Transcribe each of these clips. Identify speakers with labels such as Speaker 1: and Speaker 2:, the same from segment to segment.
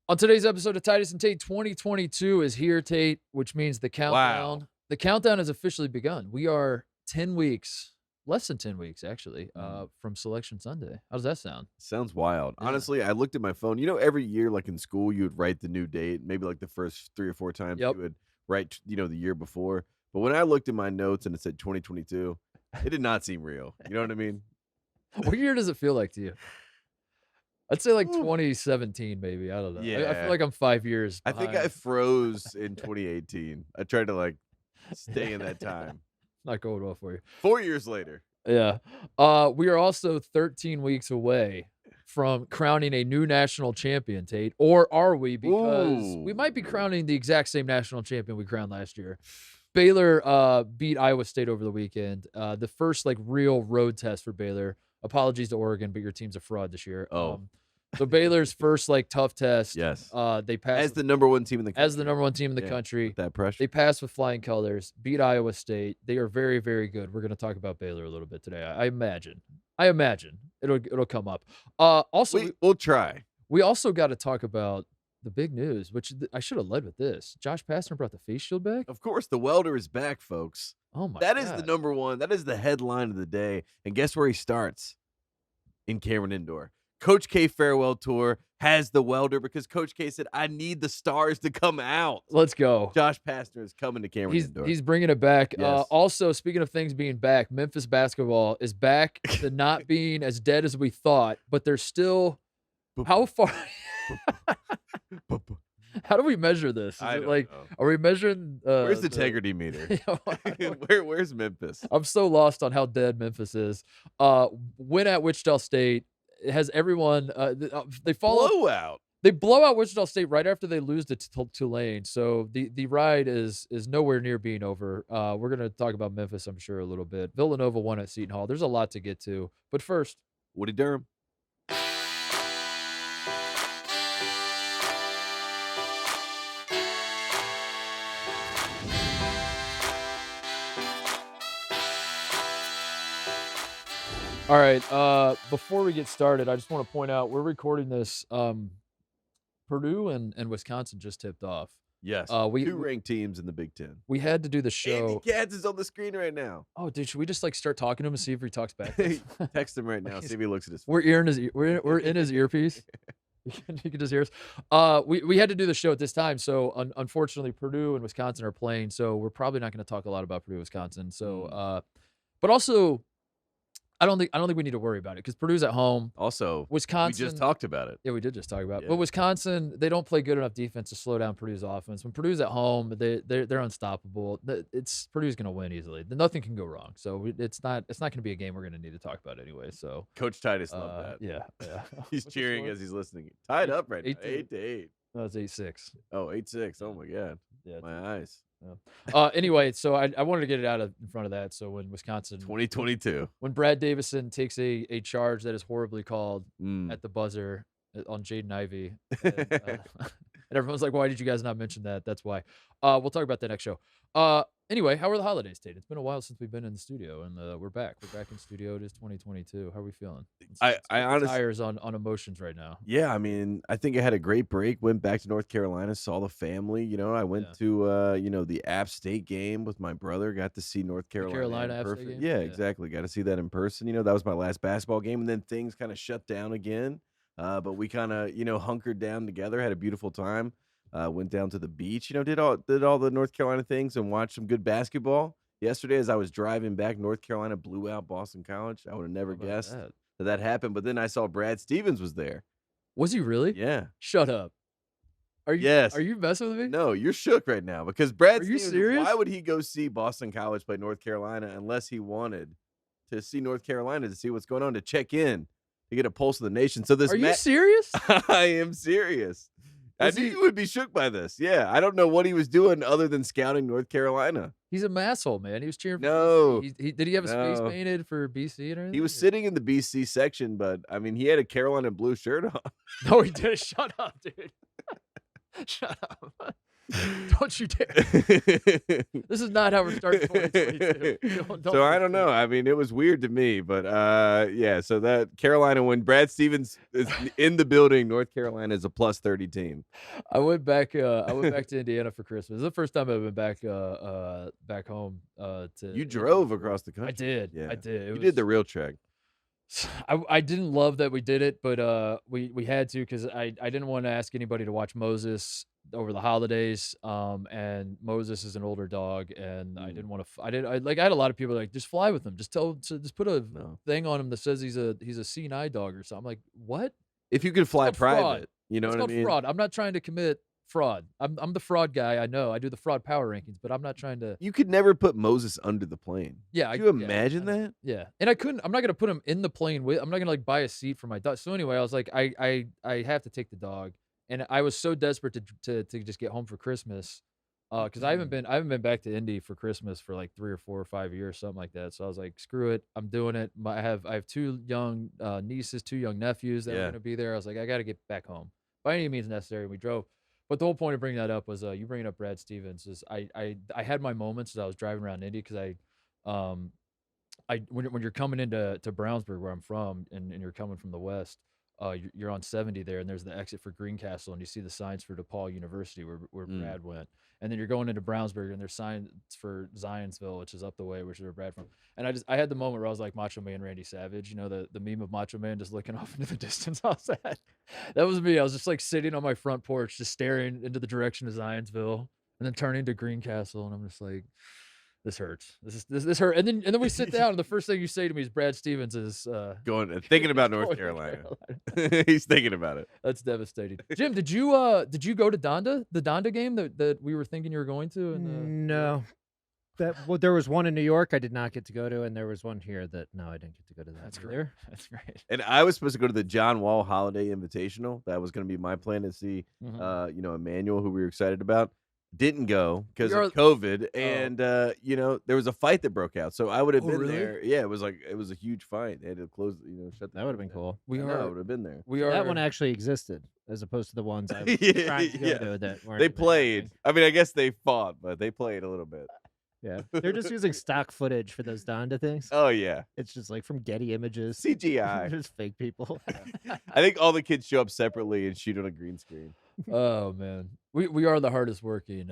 Speaker 1: On today's episode of Titus and Tate, 2022 is here, Tate, which means the countdown.
Speaker 2: Wow.
Speaker 1: The countdown has officially begun. We are 10 weeks, less than 10 weeks, actually, from Selection Sunday. How does that sound?
Speaker 2: Sounds wild.
Speaker 1: Yeah.
Speaker 2: Honestly, I looked at my phone. You know, every year, like in school, you would write the new date. Maybe like the first 3 or 4 times
Speaker 1: Yep.
Speaker 2: you would write, the year before. But when I looked at my notes and it said 2022, it did not seem real. You know what I mean?
Speaker 1: What year does it feel like to you? I'd say like
Speaker 2: Ooh.
Speaker 1: 2017, maybe. I don't know. I
Speaker 2: Yeah.
Speaker 1: feel like I'm 5 years
Speaker 2: I think
Speaker 1: behind.
Speaker 2: I froze in 2018. I tried to like stay in that time.
Speaker 1: Not going well for you.
Speaker 2: 4 years later.
Speaker 1: Yeah. We are also 13 weeks away from crowning a new national champion, Tate. Or are we? Because we might be
Speaker 2: Ooh.
Speaker 1: crowning the exact same national champion we crowned last year. Baylor beat Iowa State over the weekend. The first like real road test for Baylor. Apologies to Oregon, but your team's a fraud this year.
Speaker 2: Oh.
Speaker 1: So Baylor's first like tough test.
Speaker 2: Yes.
Speaker 1: They passed
Speaker 2: As the number one team in the country.
Speaker 1: as the number one team in the country.
Speaker 2: With that pressure.
Speaker 1: They passed with flying colors, beat Iowa State. They are very, very good. We're going to talk about Baylor a little bit today. I imagine it'll come up. Also,
Speaker 2: We'll try.
Speaker 1: we also got to talk about the big news, which I should have led with this. Josh Pastner brought the face shield back.
Speaker 2: Of course, the welder is back, folks.
Speaker 1: Oh my!
Speaker 2: That is the
Speaker 1: God.
Speaker 2: number one. That is the headline of the day. And guess where he starts? In Cameron Indoor. Coach K farewell tour has the welder because Coach K said, I need the stars to come out.
Speaker 1: Let's go.
Speaker 2: Josh Pastner is coming to Cameron Indoor.
Speaker 1: He's bringing it back.
Speaker 2: Yes.
Speaker 1: Also, speaking of things being back, Memphis basketball is back to not being as dead as we thought, but they're still. How far? How do we measure this? Is
Speaker 2: I
Speaker 1: it
Speaker 2: don't
Speaker 1: like,
Speaker 2: know.
Speaker 1: are we measuring?
Speaker 2: Where's the integrity meter? Where's Memphis?
Speaker 1: I'm so lost on how dead Memphis is. Win at Wichita State. It has everyone. They follow.
Speaker 2: Blowout.
Speaker 1: They blow out Wichita State right after they lose to Tulane. So the ride is nowhere near being over. We're gonna talk about Memphis, I'm sure, a little bit. Villanova won at Seton Hall. There's a lot to get to, but first,
Speaker 2: Woody Durham.
Speaker 1: all right. Before we get started, I just want to point out we're recording this. Purdue and Wisconsin just tipped off.
Speaker 2: Yes.
Speaker 1: We
Speaker 2: 2 ranked teams in the Big Ten.
Speaker 1: we had to do the show.
Speaker 2: Andy Katz is on the screen right now.
Speaker 1: Oh, dude, should we just like start talking to him and see if he talks back? to us?
Speaker 2: Text him right now. See if he looks at his phone.
Speaker 1: We're in his we're in his earpiece. You can just hear us. We had to do the show at this time, so unfortunately, Purdue and Wisconsin are playing. So we're probably not going to talk a lot about Purdue, Wisconsin. So, but also, I don't think we need to worry about it because Purdue's at home.
Speaker 2: Also,
Speaker 1: Wisconsin.
Speaker 2: we just talked about it.
Speaker 1: Yeah, we did just talk about it.
Speaker 2: Yeah.
Speaker 1: But Wisconsin, they don't play good enough defense to slow down Purdue's offense. When Purdue's at home, they're unstoppable. Purdue's going to win easily. Nothing can go wrong. So it's not going to be a game we're going to need to talk about anyway. So
Speaker 2: Coach Titus loved that.
Speaker 1: yeah.
Speaker 2: He's
Speaker 1: What's the
Speaker 2: cheering
Speaker 1: score?
Speaker 2: as he's listening. Tied up right now.
Speaker 1: 8-8.
Speaker 2: 8-8.
Speaker 1: No, it's 8-6.
Speaker 2: Oh, 8-6. Oh my God.
Speaker 1: Yeah.
Speaker 2: My eyes.
Speaker 1: Anyway, so I wanted to get it out in front of that. So when Wisconsin,
Speaker 2: 2022.
Speaker 1: when Brad Davison takes a charge that is horribly called
Speaker 2: Mm.
Speaker 1: at the buzzer on Jaden Ivey, and everyone's like, "Why did you guys not mention that?" That's why. We'll talk about that next show. Anyway, how are the holidays, Tate? It's been a while since we've been in the studio, and we're back. We're back in studio. It is 2022. How are we feeling?
Speaker 2: I honestly,
Speaker 1: tires on emotions right now.
Speaker 2: yeah, I mean, I think I had a great break. Went back to North Carolina, saw the family. I went
Speaker 1: Yeah.
Speaker 2: to the App State game with my brother. Got to see North Carolina.
Speaker 1: Carolina
Speaker 2: in
Speaker 1: App State
Speaker 2: person.
Speaker 1: game?
Speaker 2: Yeah,
Speaker 1: Yeah.
Speaker 2: exactly. Got to see that in person. That was my last basketball game, and then things kind of shut down again. But we kind of hunkered down together. Had a beautiful time. Went down to the beach. Did all the North Carolina things and watched some good basketball. Yesterday, as I was driving back, North Carolina blew out Boston College. I would have never
Speaker 1: How about
Speaker 2: guessed
Speaker 1: that?
Speaker 2: that happened. But then I saw Brad Stevens was there.
Speaker 1: Was he really?
Speaker 2: Yeah.
Speaker 1: Shut up. Are you?
Speaker 2: Yes.
Speaker 1: Are you messing with me?
Speaker 2: No, you're shook right now because Brad
Speaker 1: Are you
Speaker 2: Stevens,
Speaker 1: serious?
Speaker 2: why would he go see Boston College play North Carolina unless he wanted to see North Carolina to see what's going on, to check in, to get a pulse of the nation? So this
Speaker 1: Are you serious?
Speaker 2: I am serious. I
Speaker 1: Was
Speaker 2: knew
Speaker 1: he-
Speaker 2: you would be shook by this. Yeah, I don't know what he was doing other than scouting North Carolina.
Speaker 1: He's a masshole, man. He was cheering for
Speaker 2: No.
Speaker 1: BC. Did he have his face
Speaker 2: No.
Speaker 1: painted for BC and everything?
Speaker 2: He was
Speaker 1: or-
Speaker 2: sitting in the BC section, but I mean, he had a Carolina blue shirt on.
Speaker 1: No, he did. Shut up, dude. Shut up. Don't you dare. This is not how we're starting 2022. Don't
Speaker 2: So I
Speaker 1: do
Speaker 2: don't
Speaker 1: this.
Speaker 2: know. I mean, it was weird to me, but yeah. So that Carolina, when Brad Stevens is in the building, North Carolina is a +30 team.
Speaker 1: I went back to Indiana for Christmas. This is the first time I've been back home to
Speaker 2: You
Speaker 1: Indy
Speaker 2: drove
Speaker 1: for-
Speaker 2: across the country.
Speaker 1: I did.
Speaker 2: Yeah.
Speaker 1: I did.
Speaker 2: You did the real trek.
Speaker 1: I didn't love that we did it, but we had to because I didn't want to ask anybody to watch Moses over the holidays. And Moses is an older dog, and I didn't want to. I had a lot of people like just fly with him, just put a thing on him that says he's a C9 dog or something. I'm like, what?
Speaker 2: If you could fly
Speaker 1: called fraud.
Speaker 2: private, you know
Speaker 1: It's
Speaker 2: what I
Speaker 1: called
Speaker 2: mean?
Speaker 1: fraud. I'm not trying to commit fraud. I'm the fraud guy. I know. I do the fraud power rankings, but I'm not trying to.
Speaker 2: You could never put Moses under the plane.
Speaker 1: Yeah,
Speaker 2: Could you imagine that?
Speaker 1: Yeah, and I couldn't. I'm not gonna put him in the plane with. I'm not gonna like buy a seat for my dog. So anyway, I was like, I have to take the dog, and I was so desperate to just get home for Christmas, because I haven't been back to Indy for Christmas for like 3 or 4 or 5 years, something like that. So I was like, screw it, I'm doing it. I have 2 young nieces, 2 young nephews that are gonna be there. I was like, I got to get back home by any means necessary. We drove. But the whole point of bringing that up was you bringing up Brad Stevens is I had my moments as I was driving around Indy because when you're coming into Brownsburg where I'm from and you're coming from the west, you're on 70 there and there's the exit for Greencastle and you see the signs for DePaul University where Brad went, and then you're going into Brownsburg and there's signs for Zionsville, which is up the way, which is where Brad from. And I had the moment where I was like Macho Man Randy Savage, you know, the meme of Macho Man just looking off into the distance. I was that was me. I was just like sitting on my front porch, just staring into the direction of Zionsville, and then turning to Greencastle, and I'm just like, this hurts. This hurt. And then we sit down, and the first thing you say to me is Brad Stevens is
Speaker 2: Thinking about
Speaker 1: going
Speaker 2: North
Speaker 1: to
Speaker 2: Carolina.
Speaker 1: Carolina.
Speaker 2: He's thinking about it.
Speaker 1: That's devastating. Jim, did you go to the Donda game that we were thinking you were going to?
Speaker 3: No. There was one in New York I did not get to go to, and there was one here that I didn't get to go to that.
Speaker 1: That's
Speaker 3: either.
Speaker 1: great. That's great.
Speaker 2: And I was supposed to go to the John Wall Holiday Invitational. That was going to be my plan to see, Emmanuel, who we were excited about. Didn't go because of COVID, and there was a fight that broke out. So I would have been
Speaker 1: really?
Speaker 2: there. Yeah, it was a huge fight. They had to close, shut.
Speaker 3: That would have been cool.
Speaker 2: I would have been there.
Speaker 3: That one actually existed, as opposed to the ones I was trying to go to that weren't.
Speaker 2: They played. I mean, I guess they fought, but they played a little bit.
Speaker 3: Yeah, they're just using stock footage for those Donda things.
Speaker 2: Oh yeah,
Speaker 3: it's just like from Getty Images,
Speaker 2: CGI,
Speaker 3: just fake people.
Speaker 2: I think all the kids show up separately and shoot on a green screen.
Speaker 1: Oh man, we are the hardest working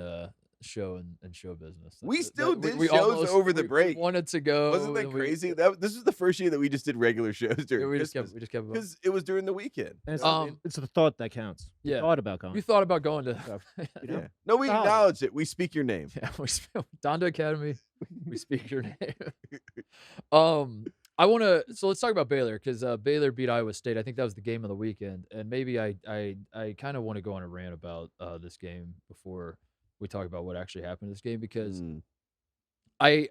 Speaker 1: show in show business.
Speaker 2: We still did shows
Speaker 1: almost,
Speaker 2: over the break.
Speaker 1: We wanted to go.
Speaker 2: Wasn't that crazy? This was the first year that we just did regular shows during
Speaker 1: we
Speaker 2: Christmas.
Speaker 1: just kept
Speaker 2: because it was during the weekend.
Speaker 3: It's the thought that counts.
Speaker 1: Yeah,
Speaker 3: you thought about going.
Speaker 1: You thought about going to.
Speaker 2: Yeah. No, we acknowledge it. We speak your name.
Speaker 1: Yeah, Donda Academy. We speak your name. I want to. So let's talk about Baylor because Baylor beat Iowa State. I think that was the game of the weekend, and maybe I kind of want to go on a rant about this game before we talk about what actually happened in this game because I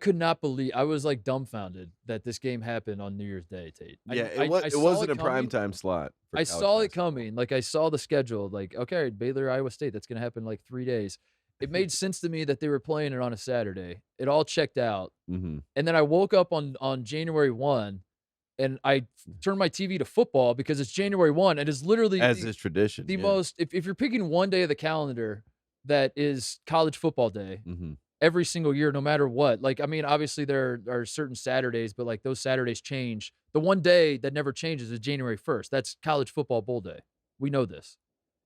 Speaker 1: could not believe. I was like dumbfounded that this game happened on New Year's Day, Tate.
Speaker 2: Yeah,
Speaker 1: I
Speaker 2: it
Speaker 1: saw
Speaker 2: wasn't
Speaker 1: it
Speaker 2: a
Speaker 1: coming.
Speaker 2: primetime slot.
Speaker 1: I saw it coming. Like I saw the schedule. Like okay, Baylor Iowa State. That's gonna happen in like 3 days. It made sense to me that they were playing it on a Saturday. It all checked out. And then I woke up on January 1 and I turned my TV to football because it's January 1. It is literally
Speaker 2: as is tradition.
Speaker 1: The most if you're picking one day of the calendar that is college football day every single year, no matter what. Like, I mean, obviously there are certain Saturdays, but like those Saturdays change. The one day that never changes is January 1st. That's college football bowl day. We know this.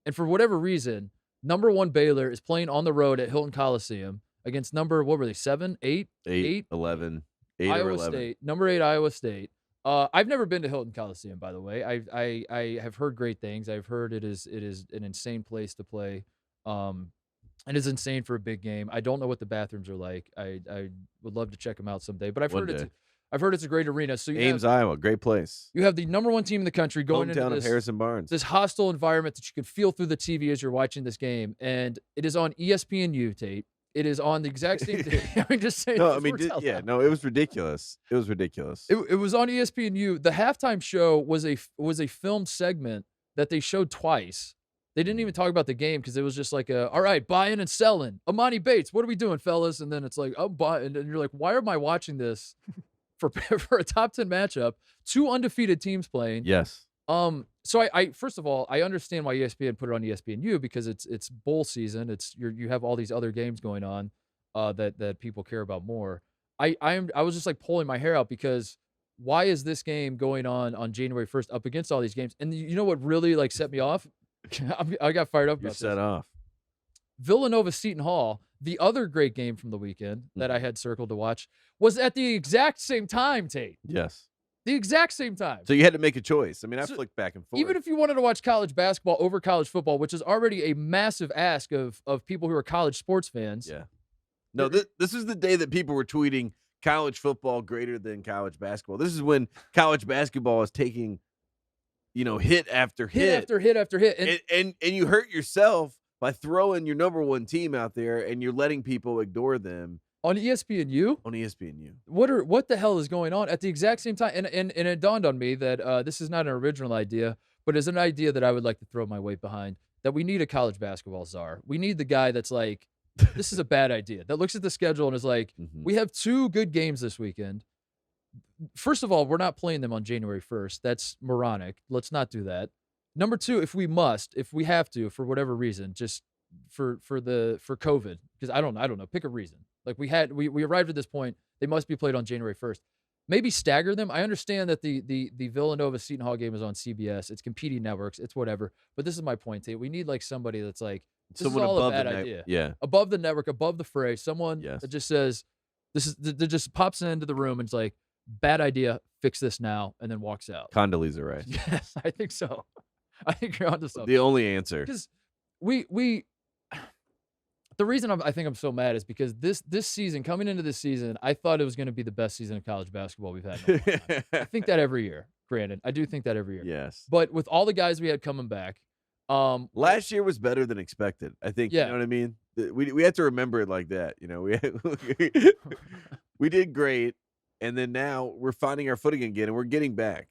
Speaker 1: And for whatever reason, number 1 Baylor is playing on the road at Hilton Coliseum against number, what were they, 7, 8?
Speaker 2: 11. 8
Speaker 1: Iowa
Speaker 2: or 11.
Speaker 1: State, number 8 Iowa State. I've never been to Hilton Coliseum, by the way. I have heard great things. I've heard it is an insane place to play. It is insane for a big game. I don't know what the bathrooms are like. I would love to check them out someday, but I've heard it's a great arena. So
Speaker 2: Ames, Iowa, great place.
Speaker 1: You have the number 1 team in the country going
Speaker 2: Hometown
Speaker 1: into
Speaker 2: of Harrison Barnes.
Speaker 1: This hostile environment that you can feel through the TV as you're watching this game, and it is on ESPNU, Tate. It is on the exact same day. I mean, just saying.
Speaker 2: No, I mean, it was ridiculous. It was ridiculous.
Speaker 1: It was on ESPNU. The halftime show was a filmed segment that they showed twice. They didn't even talk about the game because it was just like, all right, buying and selling. Amani Bates, what are we doing, fellas? And then it's like, oh, buying. And you're like, why am I watching this for a top 10 matchup? 2 undefeated teams playing.
Speaker 2: Yes.
Speaker 1: So I first of all, I understand why ESPN put it on ESPNU because it's bowl season. You have all these other games going on that people care about more. I was just like pulling my hair out because why is this game going on January 1st up against all these games? And you know what really like set me off? I got fired up
Speaker 2: You're
Speaker 1: about
Speaker 2: set
Speaker 1: this.
Speaker 2: off.
Speaker 1: Villanova Seton Hall, the other great game from the weekend that I had circled to watch, was at the exact same time, Tate.
Speaker 2: Yes.
Speaker 1: The exact same time.
Speaker 2: So you had to make a choice. I mean, I
Speaker 1: So
Speaker 2: flicked back and forth.
Speaker 1: even if you wanted to watch college basketball over college football, which is already a massive ask of people who are college sports fans.
Speaker 2: Yeah. No, this is the day that people were tweeting college football greater than college basketball. This is when college basketball is taking, hit after hit.
Speaker 1: Hit after hit after hit.
Speaker 2: And you hurt yourself by throwing your number one team out there and you're letting people ignore them
Speaker 1: On ESPNU?
Speaker 2: on ESPNU.
Speaker 1: What the hell is going on at the exact same time? And it dawned on me that this is not an original idea, but it's an idea that I would like to throw my weight behind, that we need a college basketball czar. We need the guy that's like, this is a bad idea, that looks at the schedule and is like, we have 2 good games this weekend. First of all, we're not playing them on January 1st. That's moronic. Let's not do that. Number 2, if we have to, for whatever reason, just for COVID, because I don't know, pick a reason. Like we arrived at this point, they must be played on January 1st. Maybe stagger them. I understand that the Villanova Seton Hall game is on CBS. It's competing networks. It's whatever. But this is my point, Tate. We need like somebody that's like, this
Speaker 2: Someone
Speaker 1: is all
Speaker 2: above
Speaker 1: a bad
Speaker 2: the
Speaker 1: idea.
Speaker 2: Yeah.
Speaker 1: Above the network, above the fray. Someone
Speaker 2: Yes.
Speaker 1: that just says, that just pops into the room and it's like, bad idea, fix this now, and then walks out.
Speaker 2: Condoleezza Rice.
Speaker 1: Yes, I think so. I think you're onto something.
Speaker 2: The only answer.
Speaker 1: Because the reason I think I'm so mad is because this season, coming into this season, I thought it was going to be the best season of college basketball we've had in a long time. I think that every year. Granted, I do think that every year.
Speaker 2: Yes.
Speaker 1: But with all the guys we had coming back,
Speaker 2: last year was better than expected. I think,
Speaker 1: Yeah.
Speaker 2: you know what I mean? We have to remember it like that. We did great, and then now we're finding our footing again, and we're getting back.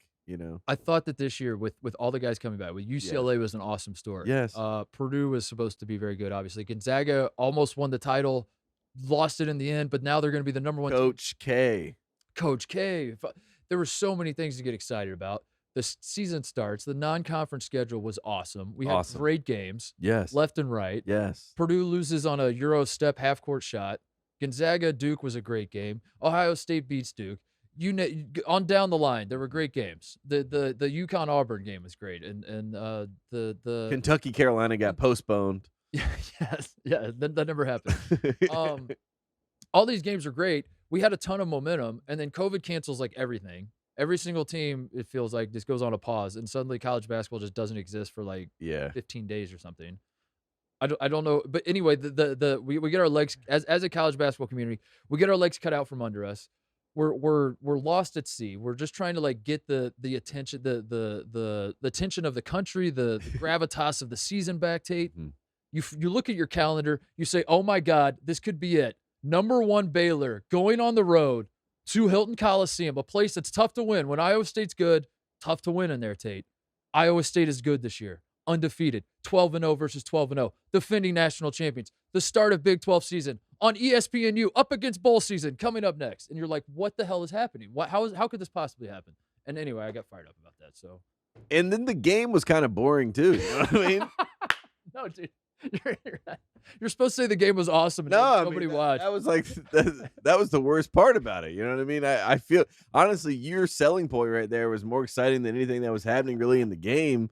Speaker 1: I thought that this year with all the guys coming back, with UCLA was an awesome story.
Speaker 2: Yes.
Speaker 1: Purdue was supposed to be very good, obviously. Gonzaga almost won the title, lost it in the end, but now they're going to be the number 1 team.
Speaker 2: Coach K.
Speaker 1: Coach K. There were so many things to get excited about. The season starts. The non-conference schedule was awesome. We had great games,
Speaker 2: Yes.
Speaker 1: left and right.
Speaker 2: Yes.
Speaker 1: Purdue loses on a Euro step half-court shot. Gonzaga Duke was a great game. Ohio State beats Duke. On down the line, there were great games. The UConn Auburn game was great, and the
Speaker 2: Kentucky Carolina got postponed.
Speaker 1: yes, yeah, that never happened. All these games are great. We had a ton of momentum, and then COVID cancels like everything. Every single team, it feels like, just goes on a pause, and suddenly college basketball just doesn't exist for like 15 days or something. I don't know, but anyway, we get our legs as a college basketball community, we get our legs cut out from under us. We're lost at sea. We're just trying to like get the attention, the attention of the country, the gravitas of the season back, Tate. You look at your calendar, you say, oh my God, this could be it. Number 1 Baylor going on the road to Hilton Coliseum, a place that's tough to win. When Iowa State's good, tough to win in there, Tate. Iowa State is good this year. Undefeated, 12-0 versus 12-0, defending national champions. The start of Big 12 season on ESPNU up against bowl season coming up next. And you're like, what the hell is happening? How could this possibly happen? And anyway, I got fired up about that. So,
Speaker 2: and then the game was kind of boring too. You know what I mean?
Speaker 1: No, dude, you're supposed to say the game was awesome. And
Speaker 2: No,
Speaker 1: nobody watched.
Speaker 2: That was like that was the worst part about it. You know what I mean? I feel honestly, your selling point right there was more exciting than anything that was happening really in the game.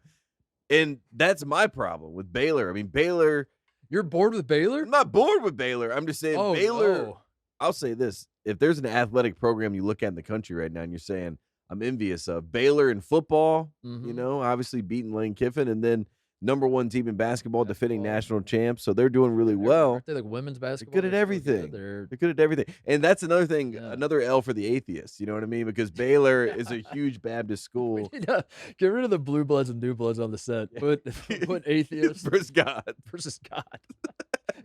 Speaker 2: And that's my problem with Baylor. I mean, Baylor.
Speaker 1: You're bored with Baylor?
Speaker 2: I'm not bored with Baylor. I'm just saying Baylor.
Speaker 1: No.
Speaker 2: I'll say this. If there's an athletic program you look at in the country right now and you're saying, I'm envious of Baylor in football, obviously beating Lane Kiffin, and then number 1 team in basketball, defending national champs. So they're doing really well.
Speaker 1: Aren't they like women's basketball?
Speaker 2: They're good at everything. They're good at everything. And that's another thing, another L for the atheists. You know what I mean? Because Baylor is a huge Baptist school.
Speaker 1: Get rid of the blue bloods and new bloods on the set. Put atheists
Speaker 2: versus God.
Speaker 1: Versus God.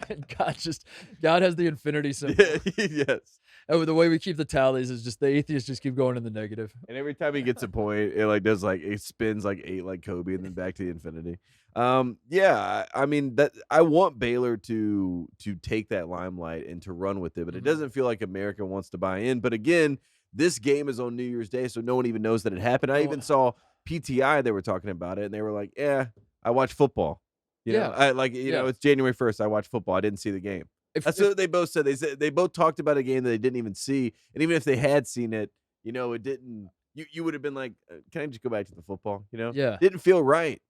Speaker 1: And God has the infinity symbol.
Speaker 2: Yes.
Speaker 1: And the way we keep the tallies is just the atheists just keep going in the negative.
Speaker 2: And every time he gets a point, it spins like 8 like Kobe and then back to the infinity. I mean that I want Baylor to take that limelight and to run with it, but it doesn't feel like America wants to buy in. But again, this game is on New Year's Day, so no one even knows that it happened. I even saw PTI, they were talking about it, and they were like, "Yeah, I watch football. You know,
Speaker 1: Yeah.
Speaker 2: I like it's January 1st. I watch football. I didn't see the game." That's what they both said. They said they both talked about a game that they didn't even see, and even if they had seen it, it didn't. You would have been like, "Can I just go back to the football?"
Speaker 1: Yeah.
Speaker 2: Didn't feel right.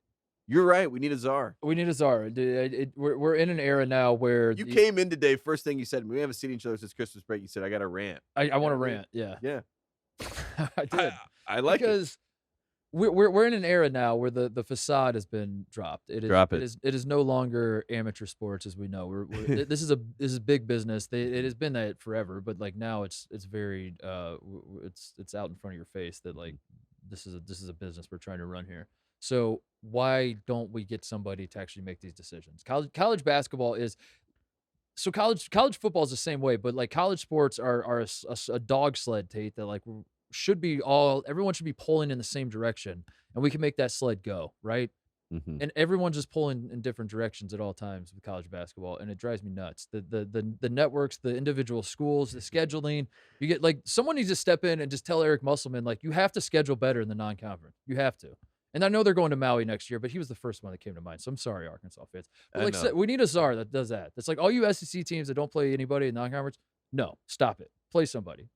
Speaker 2: You're right. We need a czar.
Speaker 1: We need a czar. We're in an era now where
Speaker 2: You came in today. First thing you said, we haven't seen each other since Christmas break. You said, "I got to rant."
Speaker 1: I want to rant. Yeah,
Speaker 2: Yeah,
Speaker 1: I did.
Speaker 2: I like it.
Speaker 1: Because we're in an era now where the facade has been dropped.
Speaker 2: Drop it.
Speaker 1: It is no longer amateur sports as we know. This is big business. It has been that forever, but like now it's very it's out in front of your face that like this is a business we're trying to run here. So why don't we get somebody to actually make these decisions? College basketball is. So college football is the same way, but like college sports are a dog sled, Tate, that like everyone should be pulling in the same direction, and we can make that sled go, right?
Speaker 2: Mm-hmm.
Speaker 1: And everyone's just pulling in different directions at all times with college basketball, and it drives me nuts. The networks, the individual schools, the scheduling. You get like someone needs to step in and just tell Eric Musselman like you have to schedule better in the non-conference. You have to. And I know they're going to Maui next year, but he was the first one that came to mind. So I'm sorry, Arkansas fans. But like, we need a czar that does that. That's like all you SEC teams that don't play anybody in non-conference. No, stop it. Play somebody.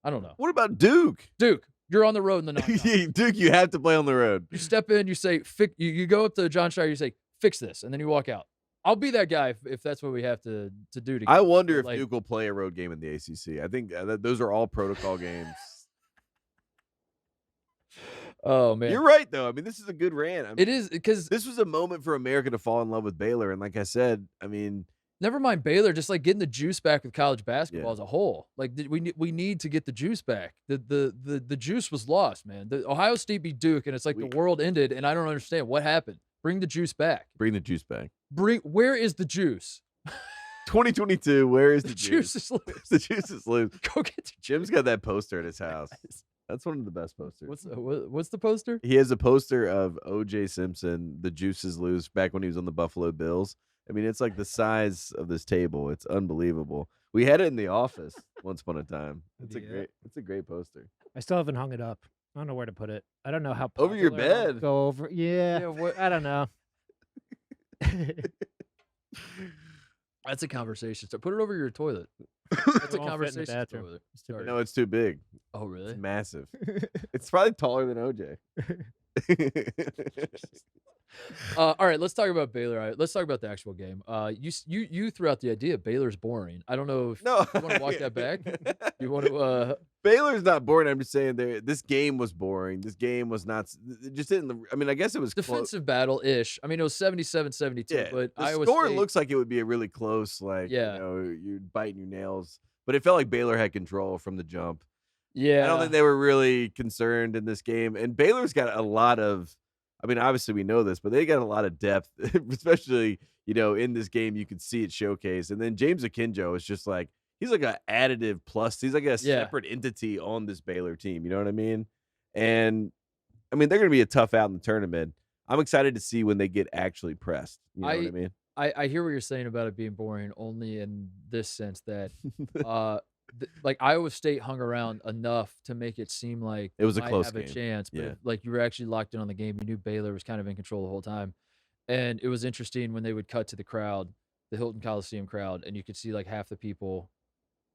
Speaker 1: I don't know.
Speaker 2: What about Duke?
Speaker 1: Duke, you're on the road in the non-conference.
Speaker 2: Duke, you have to play on the road.
Speaker 1: You step in, you say, you go up to John Shire, you say, fix this, and then you walk out. I'll be that guy if that's what we have to do.
Speaker 2: I wonder if Duke will play a road game in the ACC. I think those are all protocol games.
Speaker 1: Oh man,
Speaker 2: you're right though. I mean, this is a good rant. I mean,
Speaker 1: it is because
Speaker 2: this was a moment for America to fall in love with Baylor, and like I said, I mean,
Speaker 1: never mind Baylor, just like getting the juice back with college basketball as a whole. Like we need to get the juice back. The juice was lost, man. The Ohio State beat Duke, and it's like the world ended, and I don't understand what happened. Bring the juice back.
Speaker 2: Bring the juice back.
Speaker 1: Where is the juice?
Speaker 2: 2022. Where is the juice?
Speaker 1: Juice is loose.
Speaker 2: The juice is loose.
Speaker 1: Go get the
Speaker 2: Jim's got that poster at his house. That's one of the best posters.
Speaker 1: What's the poster?
Speaker 2: He has a poster of O.J. Simpson, the juice is loose, back when he was on the Buffalo Bills. I mean, it's like the size of this table. It's unbelievable. We had it in the office once upon a time. It's a great poster.
Speaker 3: I still haven't hung it up. I don't know where to put it. I don't know how
Speaker 2: over your
Speaker 3: popular it'll
Speaker 2: bed.
Speaker 3: Go over. Yeah. I don't know.
Speaker 1: That's a conversation. So put it over your toilet. That's a conversation. Over there.
Speaker 2: No, it's too big.
Speaker 1: Oh, really?
Speaker 2: It's massive. It's probably taller than OJ.
Speaker 1: All right, let's talk about Baylor. All right, let's talk about the actual game. You threw out the idea Baylor's boring. I don't know if you want to walk that back. You want to?
Speaker 2: Baylor's not boring. I'm just saying this game was boring. This game was not. It just didn't. I mean, I guess it was
Speaker 1: defensive battle-ish. I mean, it was 77-72.
Speaker 2: Yeah,
Speaker 1: but
Speaker 2: the
Speaker 1: Iowa
Speaker 2: score
Speaker 1: State,
Speaker 2: looks like it would be a really close. Like you're biting your nails. But it felt like Baylor had control from the jump.
Speaker 1: Yeah,
Speaker 2: I don't think they were really concerned in this game. And Baylor's got a lot of. I mean, obviously we know this, but they got a lot of depth, especially, in this game, you could see it showcased. And then James Akinjo is just like, he's like an additive plus. He's like a separate entity on this Baylor team. You know what I mean? And I mean, they're going to be a tough out in the tournament. I'm excited to see when they get actually pressed. You know what I mean?
Speaker 1: I hear what you're saying about it being boring only in this sense that, like Iowa State hung around enough to make it seem like
Speaker 2: it was a close
Speaker 1: have
Speaker 2: game.
Speaker 1: A chance, but like you were actually locked in on the game. You knew Baylor was kind of in control the whole time, and it was interesting when they would cut to the crowd, the Hilton Coliseum crowd, and you could see like half the people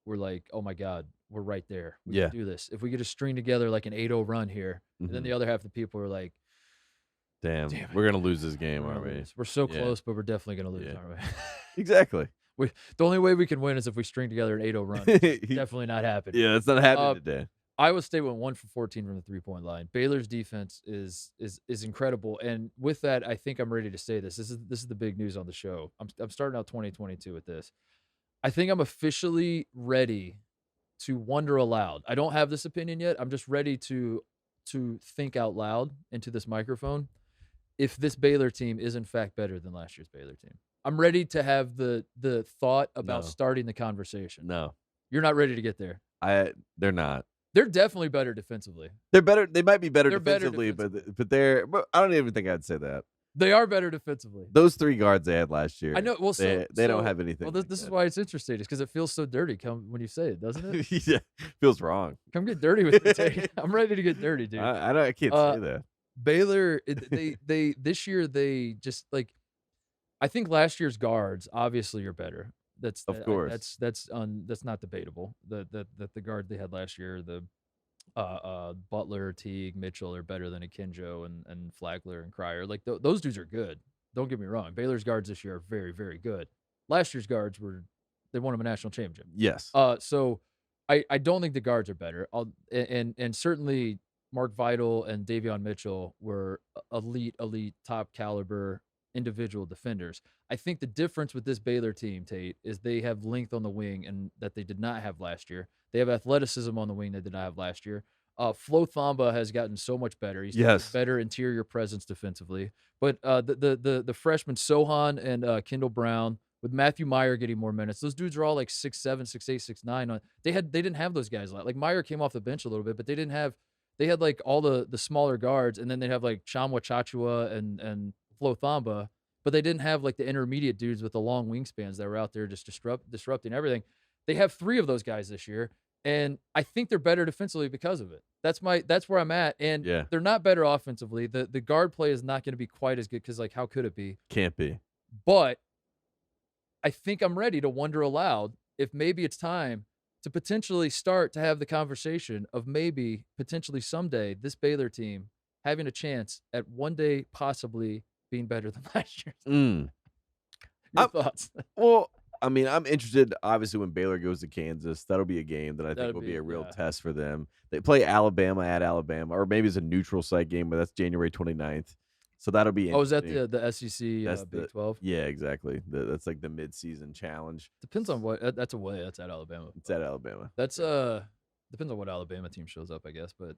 Speaker 1: were like, "Oh my God, we're right there. We can do this. If we could just string together like an 8-0 run here," and then the other half of the people were like,
Speaker 2: Damn we're gonna lose this game, aren't we?
Speaker 1: We're so close, but we're definitely gonna lose, aren't we?
Speaker 2: Exactly.
Speaker 1: The only way we can win is if we string together an 8-0 run. Definitely not happening.
Speaker 2: Yeah, it's not happening today.
Speaker 1: Iowa State went 1 for 14 from the 3-point line. Baylor's defense is incredible, and with that, I think I'm ready to say this. This is the big news on the show. I'm starting out 2022 with this. I think I'm officially ready to wonder aloud. I don't have this opinion yet. I'm just ready to think out loud into this microphone. If this Baylor team is in fact better than last year's Baylor team. I'm ready to have the thought about starting the conversation.
Speaker 2: No.
Speaker 1: You're not ready to get there.
Speaker 2: They're not.
Speaker 1: They're definitely better defensively.
Speaker 2: They're better. They might be better defensively, but I don't even think I'd say that.
Speaker 1: They are better defensively.
Speaker 2: Those 3 guards they had last year.
Speaker 1: I know. Well,
Speaker 2: they don't have anything.
Speaker 1: Well, this is why it's interesting. It's because it feels so dirty when you say it, doesn't it?
Speaker 2: Yeah, feels wrong.
Speaker 1: Come get dirty with me. I'm ready to get dirty, dude.
Speaker 2: I can't say that.
Speaker 1: Baylor, they this year they just like I think last year's guards obviously are better.
Speaker 2: Of course.
Speaker 1: That's not debatable. The guard they had last year, the Butler, Teague, Mitchell are better than Akinjo and Flagler and Cryer. Like those dudes are good. Don't get me wrong. Baylor's guards this year are very, very good. Last year's guards they won them a national championship.
Speaker 2: Yes.
Speaker 1: So I don't think the guards are better. And certainly Mark Vidal and Davion Mitchell were elite top caliber individual defenders. I think the difference with this Baylor team, Tate, is they have length on the wing and that they did not have last year. They have athleticism on the wing they did not have last year. Flo Thamba has gotten so much better. He's got a better interior presence defensively. But the freshmen Sohan and Kendall Brown, with Matthew Meyer getting more minutes, those dudes are all like 6'7", 6'8", 6'9". They didn't have those guys. Like Meyer came off the bench a little bit, but they had like all the smaller guards, and then they'd have like Chamwa Chachua and Flo Thamba, but they didn't have like the intermediate dudes with the long wingspans that were out there just disrupting everything. They have 3 of those guys this year, and I think they're better defensively because of it. That's where I'm at, and they're not better offensively. The guard play is not going to be quite as good because like how could it be?
Speaker 2: Can't be.
Speaker 1: But I think I'm ready to wonder aloud if maybe it's time to potentially start to have the conversation of maybe potentially someday this Baylor team having a chance at one day possibly being better than last year's. Your thoughts?
Speaker 2: Well, I mean, I'm interested, obviously, when Baylor goes to Kansas. That'll be a game that I think will be a real test for them. They play Alabama at Alabama, or maybe it's a neutral site game, but that's January 29th. So that'll be interesting.
Speaker 1: Is that the SEC Big 12?
Speaker 2: Yeah, exactly. That's like the midseason challenge.
Speaker 1: Depends on what. That's away. That's at Alabama.
Speaker 2: It's at Alabama.
Speaker 1: That's depends on what Alabama team shows up, I guess. But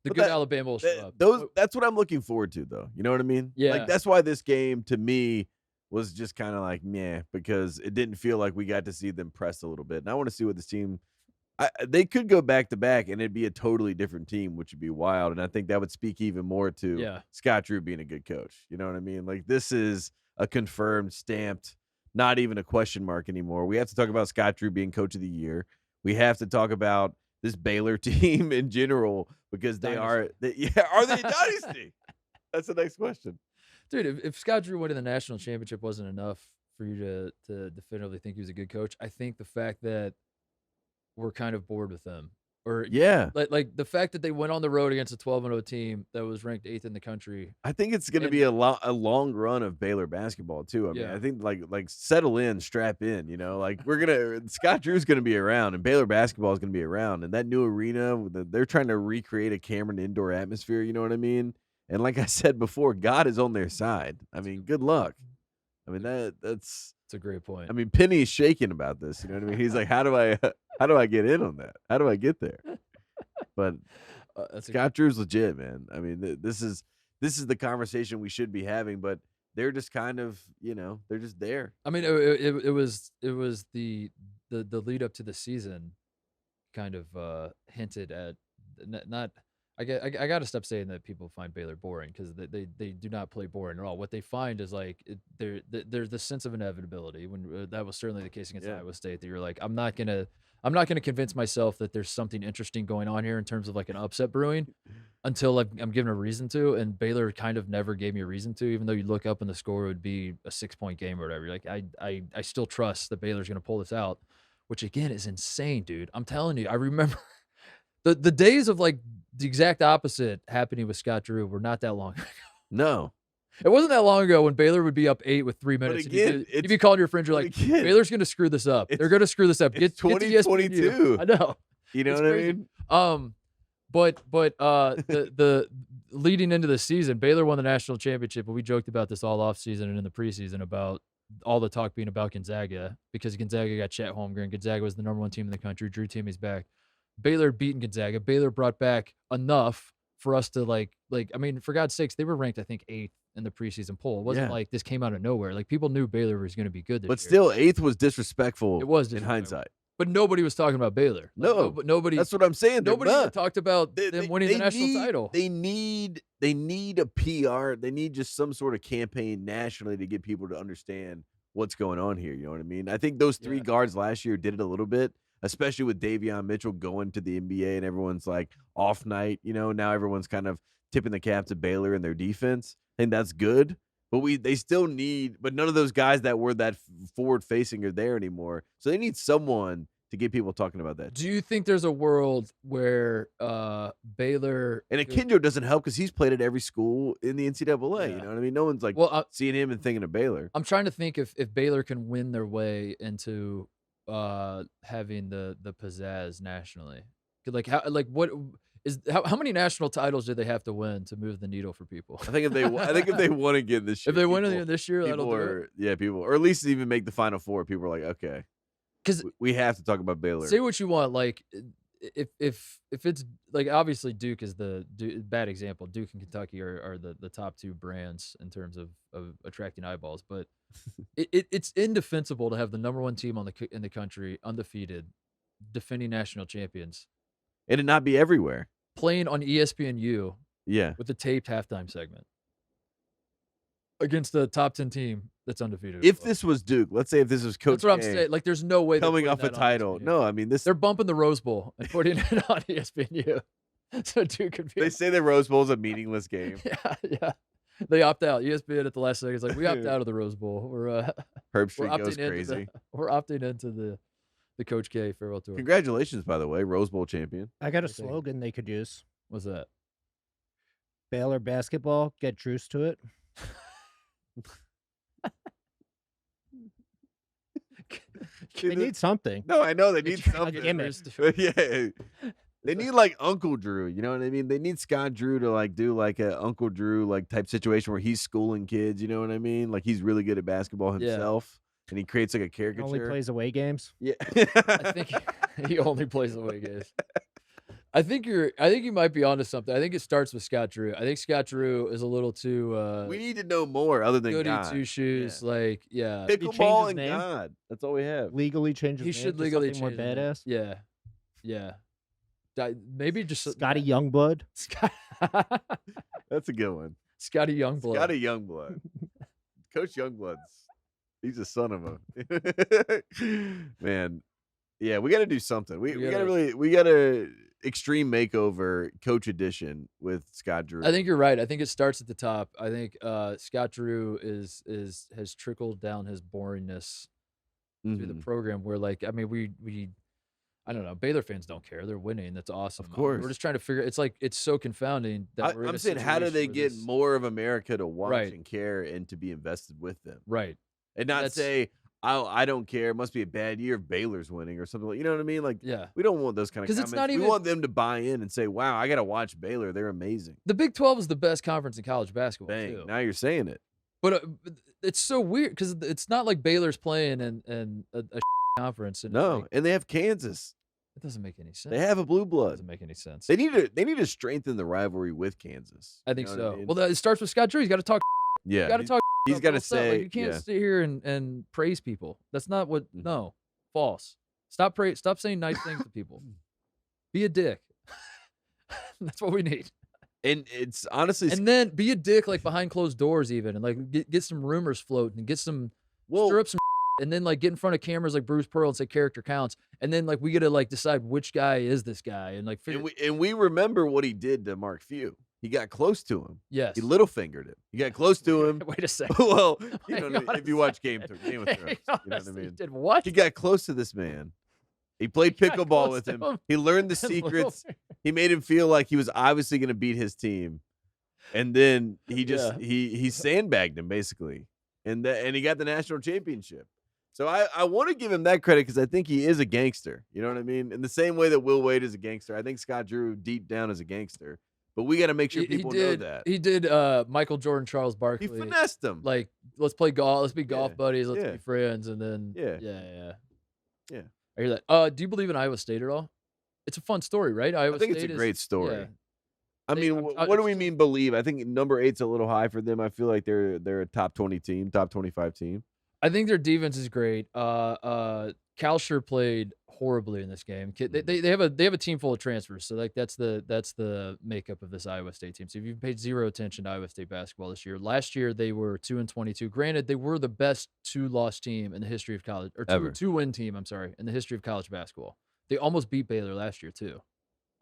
Speaker 1: good Alabama will show up.
Speaker 2: That's what I'm looking forward to, though. You know what I mean?
Speaker 1: Yeah.
Speaker 2: Like that's why this game to me was just kind of like meh, because it didn't feel like we got to see them press a little bit. And I want to see what this team. They could go back to back, and it'd be a totally different team, which would be wild. And I think that would speak even more to Scott Drew being a good coach. You know what I mean? Like this is a confirmed, stamped, not even a question mark anymore. We have to talk about Scott Drew being coach of the year. We have to talk about this Baylor team in general because are they a dynasty? That's the next question.
Speaker 1: Dude, if Scott Drew winning the national championship wasn't enough for you to definitively think he was a good coach, I think the fact that we're kind of bored with them, or like the fact that they went on the road against a 12-0 team that was ranked 8th in the country.
Speaker 2: I think it's going to be a long run of Baylor basketball too. I mean, I think like settle in, strap in. You know, like Scott Drew's going to be around, and Baylor basketball is going to be around, and that new arena they're trying to recreate a Cameron indoor atmosphere. You know what I mean? And like I said before, God is on their side. I mean, good luck. I mean that's
Speaker 1: a great point.
Speaker 2: I mean, Penny's shaking about this. You know what I mean? He's like, how do I get in on that? How do I get there? But Scott Drew's legit, man. I mean, this is the conversation we should be having, but they're just kind of, they're just there.
Speaker 1: I mean, it was the lead up to the season kind of hinted at not. I got to stop saying that people find Baylor boring because they do not play boring at all. What they find is like there's the sense of inevitability when that was certainly the case against Iowa State. That you're like, I'm not gonna convince myself that there's something interesting going on here in terms of like an upset brewing until I'm given a reason to. And Baylor kind of never gave me a reason to, even though you look up and the score would be a 6-point game or whatever. You're like, I still trust that Baylor's gonna pull this out, which again is insane, dude. I'm telling you, I remember the days of like the exact opposite happening with Scott Drew were not that long ago.
Speaker 2: No.
Speaker 1: It wasn't that long ago when Baylor would be up 8 with 3 minutes.
Speaker 2: Again,
Speaker 1: you'd be calling your friends, you're like, Baylor's going to screw this up. They're going to screw this up.
Speaker 2: Get 2022.
Speaker 1: I know.
Speaker 2: You know what crazy.
Speaker 1: I mean? But the leading into the season, Baylor won the national championship, but we joked about this all offseason and in the preseason about all the talk being about Gonzaga because Gonzaga got Chet Holmgren. Gonzaga was the #1 team in the country. Drew Timmy's back. Baylor beating Gonzaga. Baylor brought back enough for us to like. I mean, for God's sakes, they were ranked I think 8th in the preseason poll. It wasn't like this came out of nowhere. Like people knew Baylor was going to be good this year.
Speaker 2: But still, 8th was disrespectful.
Speaker 1: It was
Speaker 2: in hindsight.
Speaker 1: But nobody was talking about Baylor.
Speaker 2: No,
Speaker 1: but nobody.
Speaker 2: That's what I'm saying.
Speaker 1: Nobody even talked about them winning the national title.
Speaker 2: They need a PR. They need just some sort of campaign nationally to get people to understand what's going on here. You know what I mean? I think those 3 guards last year did it a little bit. Especially with Davion Mitchell going to the NBA and everyone's like off night, now everyone's kind of tipping the cap to Baylor and their defense. I think that's good. But they still need, but none of those guys that were that forward facing are there anymore. So they need someone to get people talking about that.
Speaker 1: Do you think there's a world where Baylor
Speaker 2: And Akinjo doesn't help because he's played at every school in the NCAA. You know what I mean? No one's like seeing him and thinking of Baylor.
Speaker 1: I'm trying to think if Baylor can win their way into having the pizzazz nationally. How many national titles do they have to win to move the needle for people?
Speaker 2: I think if they win again this year,
Speaker 1: if they win again this year, that'll do it.
Speaker 2: People, or at least even make the Final Four. People are like, okay, because we have to talk about Baylor.
Speaker 1: Say what you want, like if it's like obviously Duke is bad example. Duke and Kentucky are the top two brands in terms of attracting eyeballs, but it's indefensible to have the number one team in the country undefeated, defending national champions,
Speaker 2: and it not be everywhere.
Speaker 1: Playing on ESPNU,
Speaker 2: with
Speaker 1: the taped halftime segment against the top 10 team that's undefeated.
Speaker 2: If this was Duke, let's say if this was Coach,
Speaker 1: that's what I'm saying. Like, there's no way
Speaker 2: coming off a title. No, I mean
Speaker 1: they're bumping the Rose Bowl and putting it on ESPNU, so Duke could be.
Speaker 2: They say the Rose Bowl is a meaningless game.
Speaker 1: Yeah. They opt out. ESPN at the last second is like, we opt out of the Rose Bowl.
Speaker 2: Herb Street goes crazy.
Speaker 1: We're opting into the Coach K farewell tour.
Speaker 2: Congratulations, by the way, Rose Bowl champion.
Speaker 3: I got a slogan they could use.
Speaker 1: What's that?
Speaker 3: Baylor basketball, get Drews to it. They need something.
Speaker 2: No, I know they need something.
Speaker 3: A gimmick.
Speaker 2: Yeah. They need like Uncle Drew, you know what I mean? They need Scott Drew to like do like a Uncle Drew like type situation where he's schooling kids, you know what I mean? Like he's really good at basketball himself. And he creates like a caricature.
Speaker 3: Only plays away games.
Speaker 2: Yeah.
Speaker 1: I think he only plays away games. I think you might be onto something. I think it starts with Scott Drew. I think Scott Drew is a little too
Speaker 2: we need to know more other than
Speaker 1: goody
Speaker 2: God.
Speaker 1: two shoes. Like,
Speaker 2: Pickleball and God. That's all we have.
Speaker 3: Legally change his name.
Speaker 1: He should legally change
Speaker 3: more badass.
Speaker 1: Yeah. Maybe just
Speaker 3: Scotty Youngblood.
Speaker 2: That's a good one.
Speaker 1: Scotty Youngblood.
Speaker 2: Scotty Youngblood. Coach Youngblood's he's a son of a man. Yeah, we got to do something. We got to extreme makeover coach edition with Scott Drew.
Speaker 1: I think you're right. I think it starts at the top. I think Scott Drew has trickled down his boringness through the program. Where like, I mean, we I don't know. Baylor fans don't care. They're winning. That's awesome.
Speaker 2: Of course.
Speaker 1: We're just trying to figure. It's like it's so confounding that
Speaker 2: I'm saying, how do they get more of America to watch and care and to be invested with them?
Speaker 1: Right.
Speaker 2: And not say, I don't care. It must be a bad year if Baylor's winning or something. You know what I mean? Like, we don't want those kind of comments.
Speaker 1: It's not even,
Speaker 2: we want them to buy in and say, wow, I got to watch Baylor. They're amazing.
Speaker 1: The Big 12 is the best conference in college basketball, too.
Speaker 2: Now you're saying it.
Speaker 1: But it's so weird because it's not like Baylor's playing in a conference. And
Speaker 2: and they have Kansas.
Speaker 1: It doesn't make any sense.
Speaker 2: They have a blue blood.
Speaker 1: It doesn't make any sense.
Speaker 2: They need to strengthen the rivalry with Kansas.
Speaker 1: I think so. I mean? Well, it starts with Scott Drew. He's got to talk.
Speaker 2: Yeah.
Speaker 1: You got to talk.
Speaker 2: He's got to say.
Speaker 1: Like, you can't sit here and praise people. That's not what. No, false. Stop saying nice things to people. Be a dick. That's what we need.
Speaker 2: And it's honestly.
Speaker 1: And then be a dick like behind closed doors even, and like get some rumors floating and get some stir up some. And then like get in front of cameras like Bruce Pearl and say character counts. And then like we got to like decide which guy is this guy and like
Speaker 2: and we remember what he did to Mark Few. He got close to him.
Speaker 1: Yes.
Speaker 2: He little fingered him. He got close to him.
Speaker 1: Wait a second.
Speaker 2: Well, you know what I mean? If you watch Game of Thrones, you know what I mean?
Speaker 1: Did what?
Speaker 2: He got close to this man. He played pickleball with him. He learned the secrets. He made him feel like he was obviously going to beat his team. And then he just he sandbagged him basically. And he got the national championship. So I want to give him that credit because I think he is a gangster. You know what I mean? In the same way that Will Wade is a gangster, I think Scott Drew deep down is a gangster. But we got to make sure people know that.
Speaker 1: He did Michael Jordan, Charles Barkley.
Speaker 2: He finessed him.
Speaker 1: Like, let's play golf. Let's be golf buddies. Let's be friends. And then,
Speaker 2: yeah.
Speaker 1: I hear that. Do you believe in Iowa State at all? It's a fun story, right?
Speaker 2: I think it's a great story. Yeah. I mean, what do we mean believe? I think number 8's a little high for them. I feel like they're a top 20 team, top 25 team.
Speaker 1: I think their defense is great. Kalsher played horribly in this game. They have a team full of transfers, so like that's the makeup of this Iowa State team. So if you've paid zero attention to Iowa State basketball this year, last year they were 2-22. Granted, they were the best 2-loss team in the history of college, or two-win team. I'm sorry, in the history of college basketball. They almost beat Baylor last year too.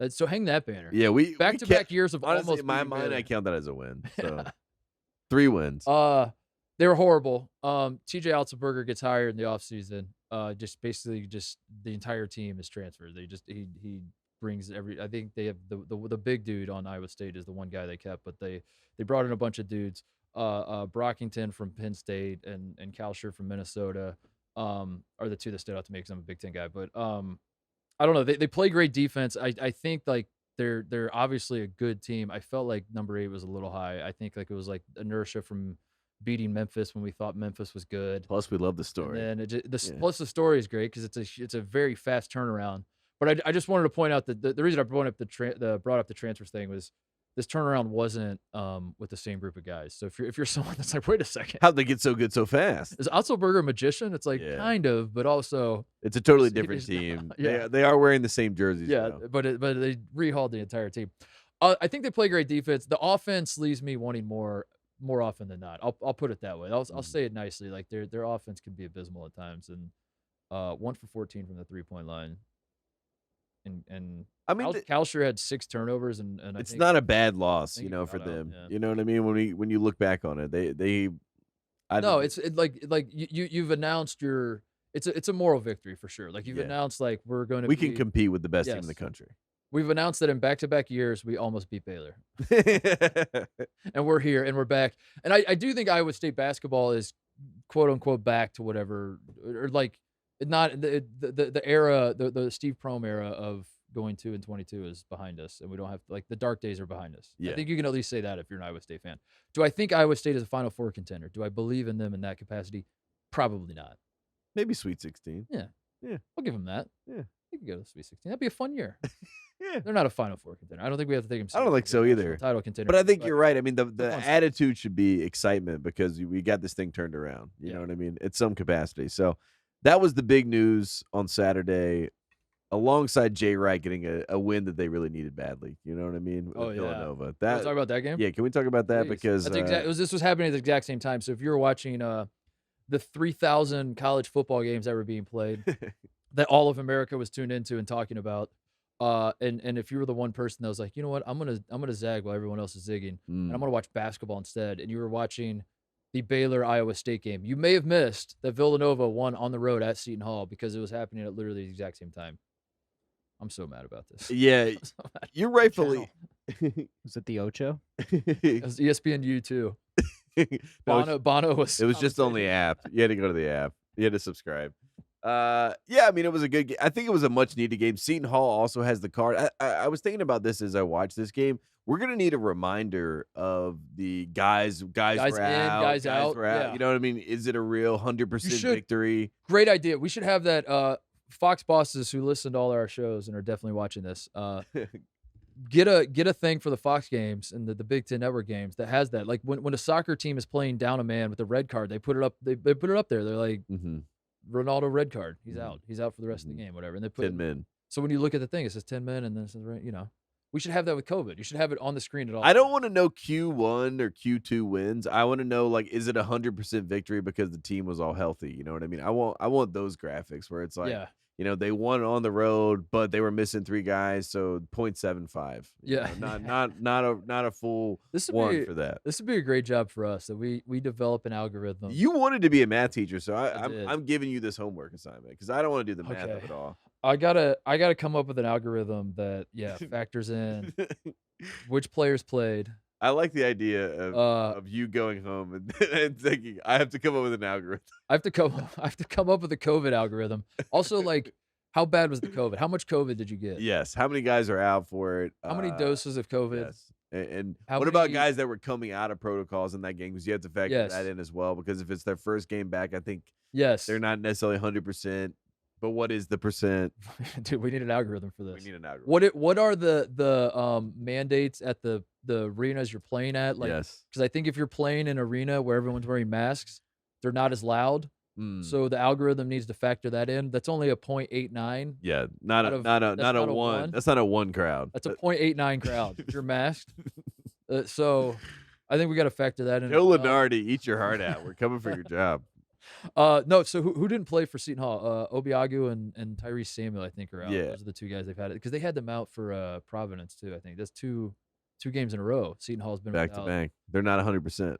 Speaker 1: So hang that banner.
Speaker 2: Yeah, we
Speaker 1: Back-to-back years of
Speaker 2: honestly,
Speaker 1: almost
Speaker 2: in my
Speaker 1: beating
Speaker 2: mind,
Speaker 1: Baylor.
Speaker 2: I count that as a win. So 3 wins.
Speaker 1: They were horrible. TJ Altenberger gets hired in the offseason. Just basically the entire team is transferred. He brings I think they have the big dude on Iowa State is the one guy they kept, but they brought in a bunch of dudes. Brockington from Penn State and Kalsher from Minnesota are the two that stood out to me because I'm a Big Ten guy. But I don't know. They play great defense. I think like they're obviously a good team. I felt like number 8 was a little high. I think like it was like inertia from beating Memphis when we thought Memphis was good.
Speaker 2: Plus, we love the story.
Speaker 1: And plus the story is great because it's a very fast turnaround. But I just wanted to point out that the reason I brought up the transfers thing was this turnaround wasn't with the same group of guys. So if you're someone that's like, wait a second,
Speaker 2: how'd they get so good so fast?
Speaker 1: is Otzelberger a magician? It's like kind of, but also
Speaker 2: it's a totally different team.
Speaker 1: Yeah.
Speaker 2: They are wearing the same jerseys.
Speaker 1: Yeah,
Speaker 2: now.
Speaker 1: but they rehauled the entire team. I think they play great defense. The offense leaves me wanting more often than not. I'll put it that way. I'll say it nicely. Like their offense can be abysmal at times. And 1 for 14 from the 3-point line. And
Speaker 2: I mean,
Speaker 1: Kalsher had 6 turnovers, and I
Speaker 2: it's
Speaker 1: think,
Speaker 2: not a bad loss,
Speaker 1: he
Speaker 2: for
Speaker 1: got out,
Speaker 2: them.
Speaker 1: yeah.
Speaker 2: You know what I mean? When you look back on it,
Speaker 1: you've announced your. It's a moral victory for sure. Like you've announced, like
Speaker 2: we can compete with the best team in
Speaker 1: Yes.
Speaker 2: the country.
Speaker 1: We've announced that in back-to-back years we almost beat Baylor, and we're here and we're back. And I do think Iowa State basketball is quote unquote back to whatever, or like not the era, the Steve Prohm era of going 2-22 is behind us, and we don't have like the dark days are behind us.
Speaker 2: Yeah.
Speaker 1: I think you can at least say that if you're an Iowa State fan. Do I think Iowa State is a Final Four contender? Do I believe in them in that capacity? Probably not.
Speaker 2: Maybe Sweet 16.
Speaker 1: Yeah. I'll give them that.
Speaker 2: Yeah.
Speaker 1: They could go to Sweet 16. That'd be a fun year.
Speaker 2: Yeah.
Speaker 1: They're not a Final Four contender. I don't think we have to take them.
Speaker 2: I don't think so either.
Speaker 1: Title contender.
Speaker 2: But I think you're right. I mean, the
Speaker 1: fun
Speaker 2: attitude should be excitement because we got this thing turned around. You know what I mean? At some capacity. So that was the big news on Saturday, alongside Jay Wright getting a win that they really needed badly. You know what I mean? With Villanova.
Speaker 1: Can we talk about that game?
Speaker 2: Yeah, can we talk about that?
Speaker 1: Please.
Speaker 2: Because
Speaker 1: this was happening at the exact same time. So if you were watching the 3,000 college football games that were being played, that all of America was tuned into and talking about. And if you were the one person that was like, you know what, I'm gonna zag while everyone else is zigging, and I'm gonna watch basketball instead, and you were watching the Baylor Iowa State game, you may have missed that Villanova won on the road at Seton Hall because it was happening at literally the exact same time. I'm so mad about this.
Speaker 2: Yeah, you're rightfully.
Speaker 3: Was it the Ocho?
Speaker 1: It was ESPNU too.
Speaker 2: No,
Speaker 1: Bono was.
Speaker 2: it was just on the app. You had to go to the app. You had to subscribe. Yeah, I mean, it was a good game. I think it was a much needed game. Seton Hall also has the card. I was thinking about this as I watched this game. We're gonna need a reminder of the guys were
Speaker 1: in,
Speaker 2: out,
Speaker 1: guys out.
Speaker 2: were out.
Speaker 1: Yeah.
Speaker 2: You know what I mean? Is it a real 100% victory?
Speaker 1: Great idea. We should have that. Fox bosses who listen to all our shows and are definitely watching this. Get a thing for the Fox games and the Big Ten Network games that has that. Like when a soccer team is playing down a man with a red card, they put it up. They put it up there. They're like, Ronaldo red card. He's out. He's out for the rest of the game. Whatever. And they put
Speaker 2: 10 men.
Speaker 1: So when you look at the thing, it says 10 men, and then it says we should have that with COVID. You should have it on the screen at all.
Speaker 2: I don't want to know Q1 or Q2 wins. I want to know, like, is it 100% victory because the team was all healthy? You know what I mean? I want those graphics where it's like, they won on the road, but they were missing 3 guys, so 0.75. Not a full one for that.
Speaker 1: This would be a great job for us that we develop an algorithm.
Speaker 2: You wanted to be a math teacher, so I'm giving you this homework assignment because I don't want to do the math of it all.
Speaker 1: I gotta come up with an algorithm that factors in which players played.
Speaker 2: I like the idea of you going home and thinking I have to come up with an algorithm.
Speaker 1: I have to come up with a COVID algorithm. Also, like, how bad was the COVID? How much COVID did you get?
Speaker 2: Yes. How many guys are out for it?
Speaker 1: How many doses of COVID?
Speaker 2: Yes. And
Speaker 1: what
Speaker 2: about guys that were coming out of protocols in that game? Because you have to factor that in as well. Because if it's their first game back, I think they're not necessarily 100%. But what is the percent?
Speaker 1: Dude, we need an algorithm for this.
Speaker 2: We need an algorithm.
Speaker 1: What are the mandates at the arenas you're playing at? Like, because I think if you're playing in an arena where everyone's wearing masks, they're not as loud. So the algorithm needs to factor that in. That's only a 0.89.
Speaker 2: Yeah, not a 1. That's not a 1 crowd.
Speaker 1: That's a 0.89 crowd if you're masked. So I think we got to factor that in.
Speaker 2: Joe Lenardi, eat your heart out. We're coming for your job.
Speaker 1: No, so who didn't play for Seton Hall? Obiagu and Tyrese Samuel, I think, are out.
Speaker 2: Yeah.
Speaker 1: Those are the two guys they've had it because they had them out for Providence too. I think that's two games in a row. Seton Hall's been
Speaker 2: Back to
Speaker 1: without.
Speaker 2: back. They're not 100%.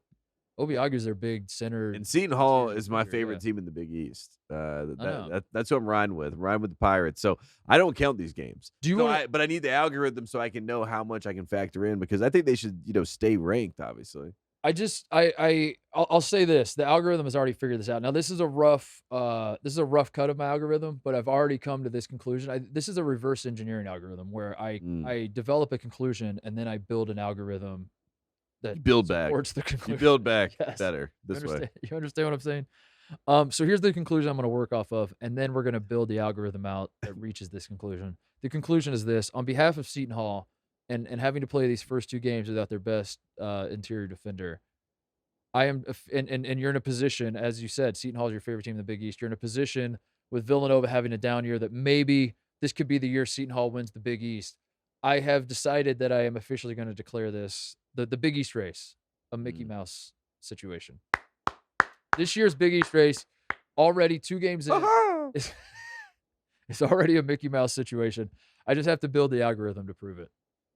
Speaker 1: Obiagu's their big center.
Speaker 2: And Seton Hall
Speaker 1: interior
Speaker 2: is my
Speaker 1: defender,
Speaker 2: favorite team in the Big East.
Speaker 1: know.
Speaker 2: That's what I'm riding with. I'm riding with the Pirates. So I don't count these games.
Speaker 1: Do you
Speaker 2: So
Speaker 1: want?
Speaker 2: but I need the algorithm so I can know how much I can factor in because I think they should, stay ranked, obviously.
Speaker 1: I'll say this: the algorithm has already figured this out. Now, this is a rough cut of my algorithm, but I've already come to this conclusion. This is a reverse engineering algorithm where I develop a conclusion and then I build an algorithm that
Speaker 2: build back.
Speaker 1: supports the conclusion.
Speaker 2: You build back
Speaker 1: Yes.
Speaker 2: better this way.
Speaker 1: You understand what I'm saying? So here's the conclusion I'm going to work off of, and then we're going to build the algorithm out that reaches this conclusion. The conclusion is this: on behalf of Seton Hall, and having to play these first two games without their best interior defender, I am, and you're in a position, as you said, Seton Hall is your favorite team in the Big East. You're in a position with Villanova having a down year that maybe this could be the year Seton Hall wins the Big East. I have decided that I am officially going to declare this the Big East race a Mickey Mouse situation. This year's Big East race, already 2 games in, it's already a Mickey Mouse situation. I just have to build the algorithm to prove it.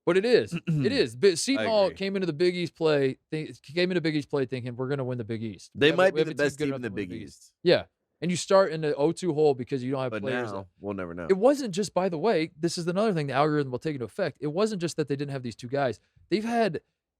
Speaker 1: But it is. It is. But Seton Hall came into Big East play thinking we're going to win the Big East.
Speaker 2: They might
Speaker 1: We
Speaker 2: be
Speaker 1: have
Speaker 2: the
Speaker 1: a
Speaker 2: best
Speaker 1: good
Speaker 2: team
Speaker 1: enough
Speaker 2: in the
Speaker 1: to win
Speaker 2: Big East.
Speaker 1: Yeah. And you start in the 0-2 hole because you don't have
Speaker 2: But
Speaker 1: players.
Speaker 2: now, we'll never know.
Speaker 1: It wasn't just, by the way, this is another thing the algorithm will take into effect. It wasn't just that they didn't have these 2 guys.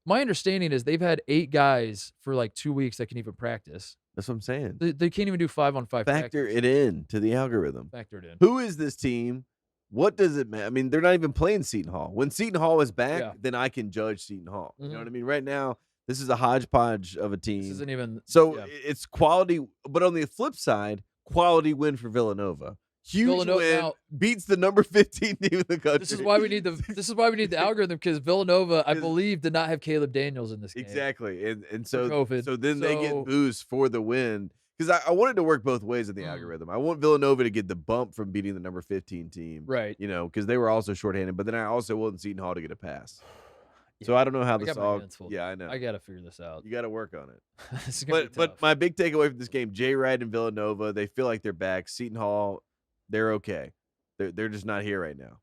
Speaker 1: My understanding is they've had 8 guys for like 2 weeks that can even practice.
Speaker 2: That's what I'm saying.
Speaker 1: They can't even do 5-on-5
Speaker 2: Factor
Speaker 1: practice.
Speaker 2: it in to the algorithm.
Speaker 1: Factor it in.
Speaker 2: Who is this team? What does it matter? I mean, they're not even playing Seton Hall. When Seton Hall is back,
Speaker 1: Yeah.
Speaker 2: then I can judge Seton Hall. You know
Speaker 1: Mhm.
Speaker 2: what I mean? Right now, this is a hodgepodge of a team.
Speaker 1: This isn't even
Speaker 2: So
Speaker 1: yeah.
Speaker 2: it's quality, but on the flip side, quality win for Villanova. Huge
Speaker 1: Villanova
Speaker 2: win,
Speaker 1: now-
Speaker 2: beats the number 15 team in the country.
Speaker 1: This is why we need the algorithm, because Villanova, I believe, did not have Caleb Daniels in this game.
Speaker 2: Exactly, and so
Speaker 1: COVID.
Speaker 2: so then they
Speaker 1: So-
Speaker 2: get boost for the win because I wanted to work both ways in the algorithm. I want Villanova to get the bump from beating the number 15 team,
Speaker 1: Right.
Speaker 2: because they were also shorthanded. But then I also want Seton Hall to get a pass. So I don't know how
Speaker 1: I
Speaker 2: this
Speaker 1: got my
Speaker 2: all.
Speaker 1: hands full.
Speaker 2: Yeah, I know.
Speaker 1: I got to figure this out.
Speaker 2: You got to work on it.
Speaker 1: This is gonna be
Speaker 2: But
Speaker 1: tough.
Speaker 2: my big takeaway from this game: Jay Wright and Villanova, they feel like they're back. Seton Hall, they're okay. They're just not here right now.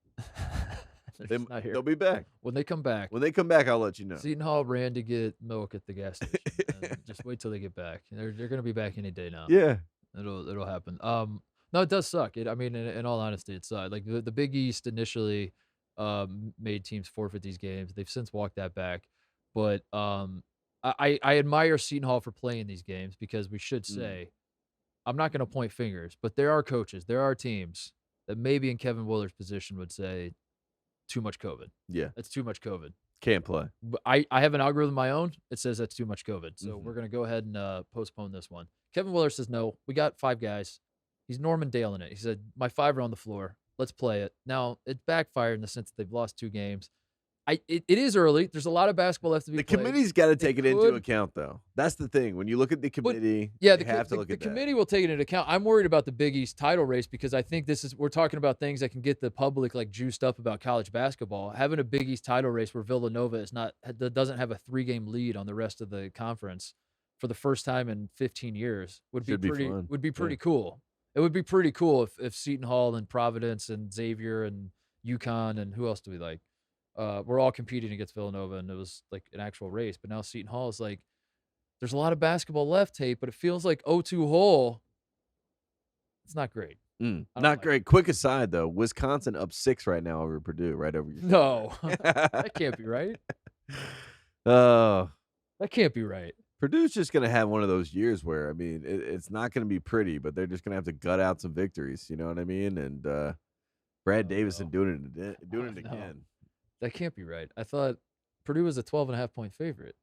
Speaker 1: They're just not here.
Speaker 2: They'll be back.
Speaker 1: When they come back,
Speaker 2: When they come back, I'll let you know.
Speaker 1: Seton Hall ran to get milk at the gas station. And just wait till they get back. They're going to be back any day now.
Speaker 2: Yeah.
Speaker 1: It'll happen. No, it does suck. I mean, in all honesty, it sucked. Like the Big East initially made teams forfeit these games. They've since walked that back. But I admire Seton Hall for playing these games because we should say, I'm not going to point fingers, but there are coaches, there are teams that maybe in Kevin Willard's position would say too much COVID.
Speaker 2: Yeah.
Speaker 1: That's too much COVID.
Speaker 2: Can't play.
Speaker 1: But I have an algorithm of my own. It says that's too much COVID. So we're going to go ahead and postpone this one. Kevin Willard says, no, we got 5 guys. He's Norman Dale in it. He said, my 5 are on the floor. Let's play it. Now, it backfired in the sense that they've lost 2 games. It is early. There's a lot of basketball left to be
Speaker 2: The
Speaker 1: played.
Speaker 2: committee's got to
Speaker 1: They
Speaker 2: take it into
Speaker 1: could-
Speaker 2: account, though. That's the thing. When you look at the committee,
Speaker 1: Yeah,
Speaker 2: they
Speaker 1: the
Speaker 2: have to look
Speaker 1: the
Speaker 2: at that.
Speaker 1: committee will take it into account. I'm worried about the Big East title race because I think we're talking about things that can get the public like juiced up about college basketball. Having a Big East title race where Villanova doesn't have a 3-game lead on the rest of the conference for the first time in 15 years would
Speaker 2: Should
Speaker 1: be
Speaker 2: be
Speaker 1: pretty
Speaker 2: fun.
Speaker 1: would be pretty
Speaker 2: Yeah.
Speaker 1: cool. It would be pretty cool if Seton Hall and Providence and Xavier and UConn and who else do we like? We're all competing against Villanova, and it was like an actual race. But now Seton Hall is like, there's a lot of basketball left, Tate, but it feels like 0-2 hole. It's not great. I don't
Speaker 2: Not
Speaker 1: like
Speaker 2: great. Quick aside, though, Wisconsin up 6 right now over Purdue, right over your
Speaker 1: No,
Speaker 2: shoulder.
Speaker 1: that can't be right.
Speaker 2: Oh,
Speaker 1: That can't be right.
Speaker 2: Purdue's just going to have one of those years where, I mean, it's not going to be pretty, but they're just going to have to gut out some victories. You know what I mean? And Brad Davison
Speaker 1: no.
Speaker 2: doing it
Speaker 1: Oh, no.
Speaker 2: again.
Speaker 1: That can't be right. I thought Purdue was a 12.5-point favorite.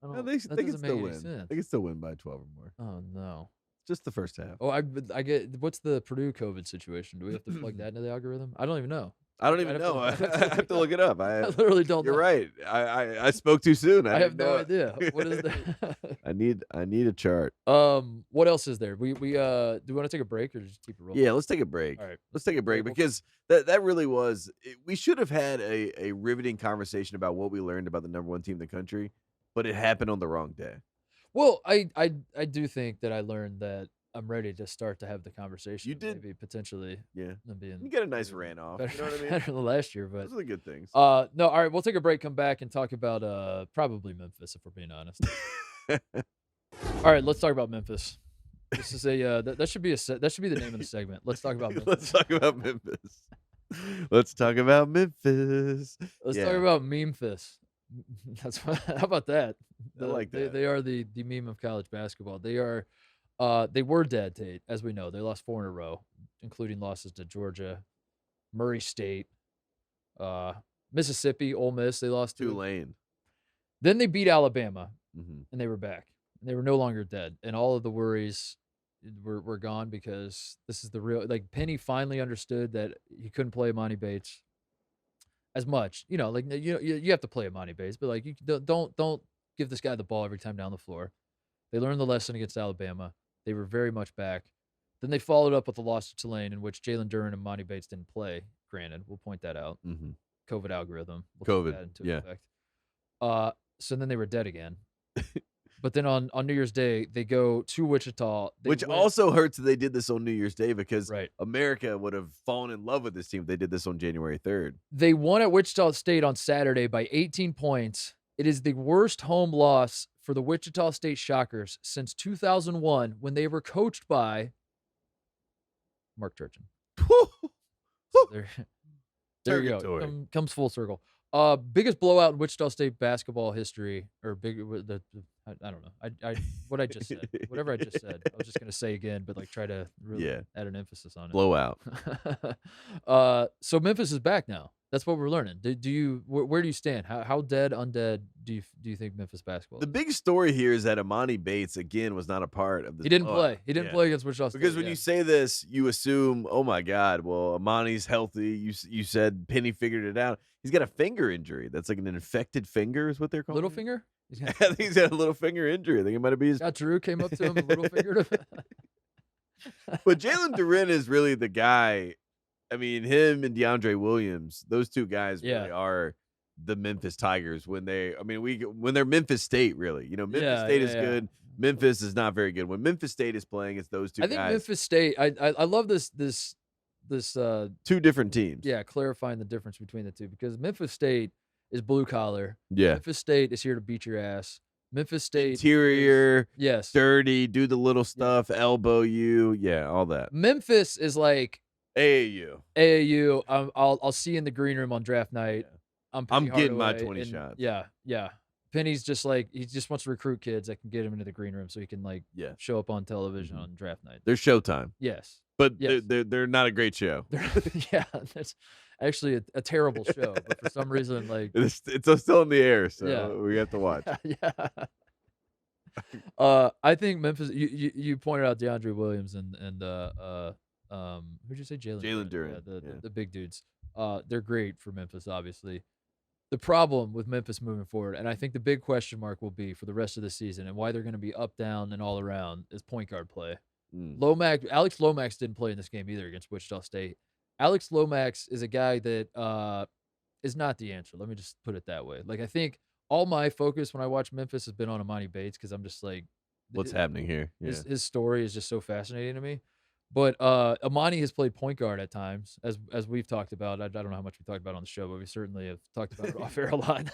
Speaker 2: No,
Speaker 1: That
Speaker 2: they
Speaker 1: doesn't
Speaker 2: can
Speaker 1: make
Speaker 2: still
Speaker 1: any
Speaker 2: win.
Speaker 1: sense.
Speaker 2: They can still win by 12 or more.
Speaker 1: Oh no.
Speaker 2: Just the first half.
Speaker 1: Oh, I get. What's the Purdue COVID situation? Do we have to plug that into the algorithm? I don't even know.
Speaker 2: I don't even know. I have to look it up.
Speaker 1: I literally don't
Speaker 2: You're
Speaker 1: know.
Speaker 2: right. I spoke too soon.
Speaker 1: I have
Speaker 2: didn't
Speaker 1: no
Speaker 2: know it.
Speaker 1: idea. What is that?
Speaker 2: I need a chart.
Speaker 1: What else is there? We do we want to take a break or just keep it rolling?
Speaker 2: Yeah, let's take a break.
Speaker 1: All right.
Speaker 2: Let's take a break
Speaker 1: Well-
Speaker 2: because that really was. We should have had a riveting conversation about what we learned about the number 1 team in the country, but it happened on the wrong day.
Speaker 1: Well, I do think that I learned that I'm ready to start to have the conversation.
Speaker 2: You did.
Speaker 1: Maybe potentially
Speaker 2: Yeah.
Speaker 1: them being
Speaker 2: You get a nice
Speaker 1: better
Speaker 2: rant off.
Speaker 1: better,
Speaker 2: You know what I mean?
Speaker 1: better than last year, but
Speaker 2: Those are the good things.
Speaker 1: no, all right, we'll take a break, come back and talk about probably Memphis if we're being honest. All right, let's talk about Memphis. This is a that should be that should be the name of the segment. Let's talk about Memphis.
Speaker 2: Let's talk about Memphis. Let's talk about Memphis.
Speaker 1: Let's
Speaker 2: Yeah.
Speaker 1: talk about Memphis. That's what, how about that?
Speaker 2: I like that.
Speaker 1: They are the meme of college basketball. They are they were dead, Tate, as we know. They lost 4 in a row, including losses to Georgia, Murray State, Mississippi, Ole Miss. They lost to.
Speaker 2: Tulane.
Speaker 1: Then they beat Alabama,
Speaker 2: Mm-hmm.
Speaker 1: and they were back. And they were no longer dead, and all of the worries were gone because this is the real. Like Penny finally understood that he couldn't play Monty Bates as much. You know, like you have to play Monty Bates, but like you don't give this guy the ball every time down the floor. They learned the lesson against Alabama. They were very much back. Then they followed up with the loss to Tulane, in which Jalen Duren and Monty Bates didn't play. Granted, we'll point that out.
Speaker 2: Mm-hmm.
Speaker 1: COVID algorithm. We'll
Speaker 2: COVID,
Speaker 1: take that into
Speaker 2: yeah.
Speaker 1: effect. So then they were dead again. But then on New Year's Day, they go to Wichita.
Speaker 2: Which also hurts that they did this on New Year's Day because
Speaker 1: Right.
Speaker 2: America would have fallen in love with this team if they did this on January 3rd.
Speaker 1: They won at Wichita State on Saturday by 18 points. It is the worst home loss for the Wichita State Shockers since 2001 when they were coached by Mark Turgeon. So there you go.
Speaker 2: Purgatory.
Speaker 1: Comes full circle. Biggest blowout in Wichita State basketball history, or big. I don't know. What I just said, whatever I just said, I was just gonna say again, but like try to really add an emphasis on it.
Speaker 2: Blowout.
Speaker 1: So Memphis is back now. That's what we're learning. Do you where do you stand? How dead, undead do you think Memphis basketball?
Speaker 2: The big story here is that Amani Bates again was not a part of this.
Speaker 1: He didn't
Speaker 2: blowout.
Speaker 1: play. He didn't play against Wichita State.
Speaker 2: Because when you say this, you assume, oh my God, well, Amani's healthy. You said Penny figured it out. He's got a finger injury. That's like an infected finger, is what they're calling
Speaker 1: little
Speaker 2: it.
Speaker 1: finger.
Speaker 2: I think he's got a little finger injury. I think it might be his.
Speaker 1: Got Drew came up to him and little fingered him.
Speaker 2: But Jalen Duren is really the guy. I mean, him and DeAndre Williams, those two guys really are the Memphis Tigers when they're Memphis State, really. You know, Memphis State is good. Memphis is not very good. When Memphis State is playing, it's those two guys.
Speaker 1: I think Memphis State. I love this
Speaker 2: two different teams.
Speaker 1: Yeah, clarifying the difference between the two because Memphis State is blue collar.
Speaker 2: Yeah.
Speaker 1: Memphis State is here to beat your ass. Memphis State
Speaker 2: interior,
Speaker 1: yes,
Speaker 2: dirty, do the little stuff, elbow you, all that.
Speaker 1: Memphis is like
Speaker 2: AAU.
Speaker 1: I'll see you in the green room on draft night.
Speaker 2: I'm getting my 20 shots.
Speaker 1: Yeah. Penny's just like he just wants to recruit kids that can get him into the green room so he can like show up on television on draft night.
Speaker 2: They're Showtime.
Speaker 1: Yes.
Speaker 2: But they're not a great show.
Speaker 1: That's actually a terrible show. But for some reason, like
Speaker 2: it's still in the air, so we have to watch.
Speaker 1: I think Memphis. You pointed out DeAndre Williams and who'd you say
Speaker 2: Jalen Duren.
Speaker 1: The big dudes. They're great for Memphis, obviously. The problem with Memphis moving forward, and I think the big question mark will be for the rest of the season and why they're going to be up, down, and all around is point guard play. Alex Lomax didn't play in this game either against Wichita State. Alex Lomax is a guy that is not the answer. Let me just put it that way. Like I think all my focus when I watch Memphis has been on Amani Bates because I'm just like,
Speaker 2: what's happening here?
Speaker 1: His story is just so fascinating to me. But Amani has played point guard at times, as we've talked about. I don't know how much we talked about on the show, but we certainly have talked about it off air a lot.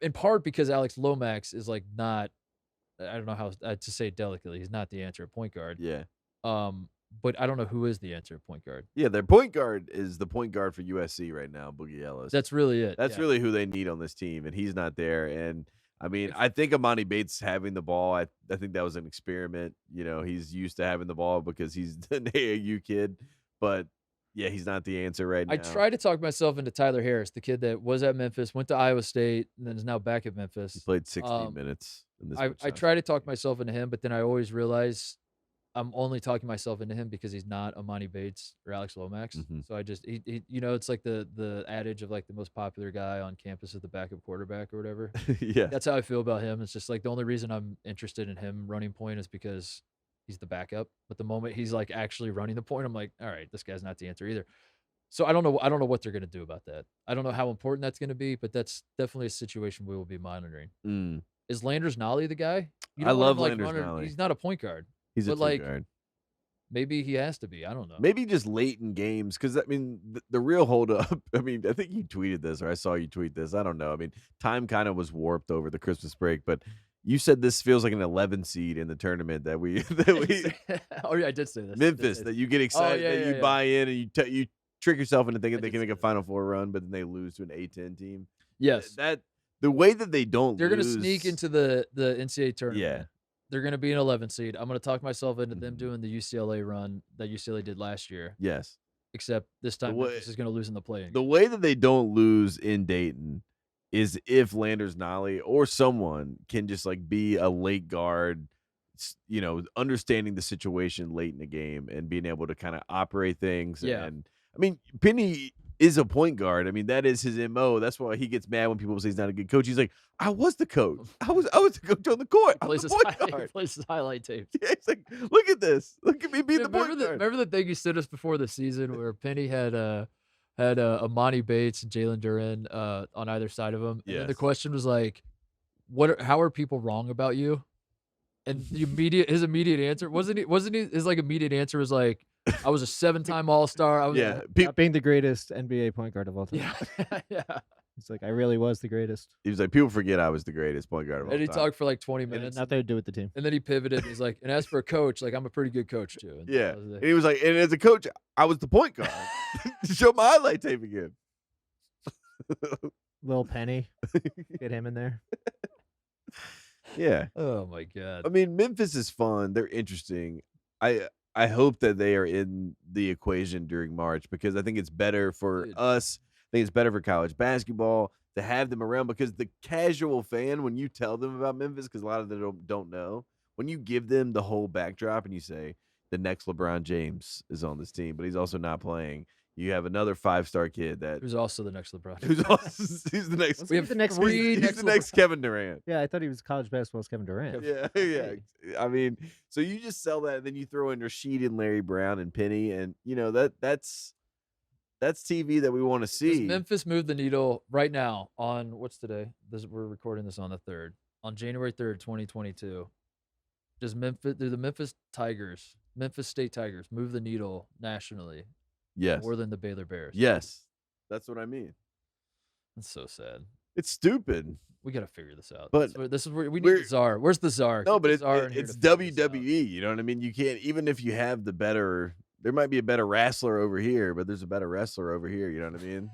Speaker 1: In part because Alex Lomax is like not. I don't know how to say it delicately. He's not the answer at point guard.
Speaker 2: Yeah.
Speaker 1: But I don't know who is the answer at point guard.
Speaker 2: Yeah, their point guard is the point guard for USC right now, Boogie Ellis.
Speaker 1: That's really it.
Speaker 2: That's really who they need on this team, and he's not there. And I mean, I think Amani Bates having the ball, I think that was an experiment. You know, he's used to having the ball because he's an AAU kid. But yeah, he's not the answer right now.
Speaker 1: I tried to talk myself into Tyler Harris, the kid that was at Memphis, went to Iowa State, and then is now back at Memphis.
Speaker 2: He played 16 minutes. In this
Speaker 1: I try to talk myself into him, but then I always realize I'm only talking myself into him because he's not Amani Bates or Alex Lomax. So I just, he it's like the adage of like the most popular guy on campus is the backup quarterback or whatever.
Speaker 2: Yeah.
Speaker 1: That's how I feel about him. It's just like the only reason I'm interested in him running point is because he's the backup. But the moment he's like actually running the point, I'm like, all right, this guy's not the answer either. So I don't know what they're going to do about that. I don't know how important that's going to be, but that's definitely a situation we will be monitoring. Is Landers Nolly the guy? You
Speaker 2: I
Speaker 1: don't want
Speaker 2: love
Speaker 1: him, like,
Speaker 2: Landers
Speaker 1: running-
Speaker 2: Nolly.
Speaker 1: He's not a point guard.
Speaker 2: He's a
Speaker 1: but, like,
Speaker 2: two-guard.
Speaker 1: Maybe he has to be. I don't know.
Speaker 2: Maybe just late in games, because I mean, the real holdup. I mean, I think you tweeted this, or I saw you tweet this. I don't know. I mean, time kind of was warped over the Christmas break, but you said this feels like an 11 seed in the tournament that we
Speaker 1: Oh yeah, I did say this.
Speaker 2: Memphis, that you get excited,
Speaker 1: yeah,
Speaker 2: that
Speaker 1: yeah,
Speaker 2: you buy in, and you trick yourself into thinking
Speaker 1: I
Speaker 2: they
Speaker 1: did
Speaker 2: can make
Speaker 1: say
Speaker 2: a
Speaker 1: that.
Speaker 2: Final Four run, but then they lose to an A-10 team.
Speaker 1: Yes,
Speaker 2: That the way that they don't
Speaker 1: they're gonna
Speaker 2: lose,
Speaker 1: sneak into the NCAA tournament.
Speaker 2: Yeah.
Speaker 1: They're gonna be an 11 seed. I'm gonna talk myself into them
Speaker 2: Mhm.
Speaker 1: doing the UCLA run that UCLA did last year.
Speaker 2: Yes.
Speaker 1: Except this time
Speaker 2: way-
Speaker 1: Memphis is gonna lose in the play-in.
Speaker 2: The way that they don't lose in Dayton is if Landers Nolly or someone can just like be a late guard, understanding the situation late in the game and being able to kind of operate things.
Speaker 1: Yeah.
Speaker 2: And I mean, Penny is a point guard. I mean, that is his MO. That's why he gets mad when people say he's not a good coach. He's like, I was the coach. I was the coach on the court. I'm
Speaker 1: Plays
Speaker 2: the
Speaker 1: his,
Speaker 2: point
Speaker 1: he
Speaker 2: guard.
Speaker 1: plays his highlight tapes.
Speaker 2: Yeah, he's like, look at this. Look at me being the
Speaker 1: remember
Speaker 2: point
Speaker 1: the,
Speaker 2: guard.
Speaker 1: remember the thing you said us before the season where Penny had Amani Bates and Jalen Duren on either side of him. And then the
Speaker 2: Yes.
Speaker 1: question was like, how are people wrong about you? And his immediate answer wasn't he his like immediate answer was like, I was a 7-time All-Star. I was
Speaker 2: Yeah.
Speaker 3: Not being the greatest NBA point guard of all time.
Speaker 1: yeah, yeah.
Speaker 3: It's like I really was the greatest.
Speaker 2: He was like, people forget I was the greatest point guard of all
Speaker 1: And he
Speaker 2: time.
Speaker 1: talked for like 20 minutes.
Speaker 3: Nothing to do with the team.
Speaker 1: And then he pivoted. He's like, and as for a coach, like I'm a pretty good coach too. And
Speaker 2: Yeah.
Speaker 1: I was like,
Speaker 2: And he was like, and as a coach, I was the point guard. Show my highlight tape again.
Speaker 3: Lil Penny, get him in there.
Speaker 2: Yeah.
Speaker 1: oh my god.
Speaker 2: I mean, Memphis is fun. They're interesting. I hope that they are in the equation during March, because I think it's better for
Speaker 1: Dude.
Speaker 2: us. I think it's better for college basketball to have them around, because the casual fan, when you tell them about Memphis, because a lot of them don't know, when you give them the whole backdrop and you say the next LeBron James is on this team, but he's also not playing. You have another 5-star kid that
Speaker 1: Who's also the next LeBron?
Speaker 2: who's the next.
Speaker 1: We have
Speaker 3: the next
Speaker 1: three
Speaker 2: He's
Speaker 1: next
Speaker 2: the next Kevin Durant.
Speaker 3: Yeah, I thought he was college basketball's Kevin Durant.
Speaker 2: Yeah, yeah. I mean, so you just sell that, and then you throw in Rasheed and Larry Brown and Penny, and that's TV that we want to
Speaker 1: Does
Speaker 2: see.
Speaker 1: Memphis move the needle right now on what's today? We're recording this on the 3rd. On January 3rd, 2022. Do the Memphis Tigers, Memphis State Tigers, move the needle nationally
Speaker 2: Yes,
Speaker 1: more than the Baylor Bears?
Speaker 2: yes, that's what I mean.
Speaker 1: That's so sad.
Speaker 2: It's stupid.
Speaker 1: We got to figure this out.
Speaker 2: But
Speaker 1: this is where we need
Speaker 2: we're-
Speaker 1: the Czar. Where's the Czar?
Speaker 2: No,
Speaker 1: Get
Speaker 2: but
Speaker 1: the Czar in here
Speaker 2: it's
Speaker 1: to figure this out.
Speaker 2: WWE. You know what I mean? You can't, even if you have the better. There might be a better wrestler over here, but there's a better wrestler over here. You know what I mean?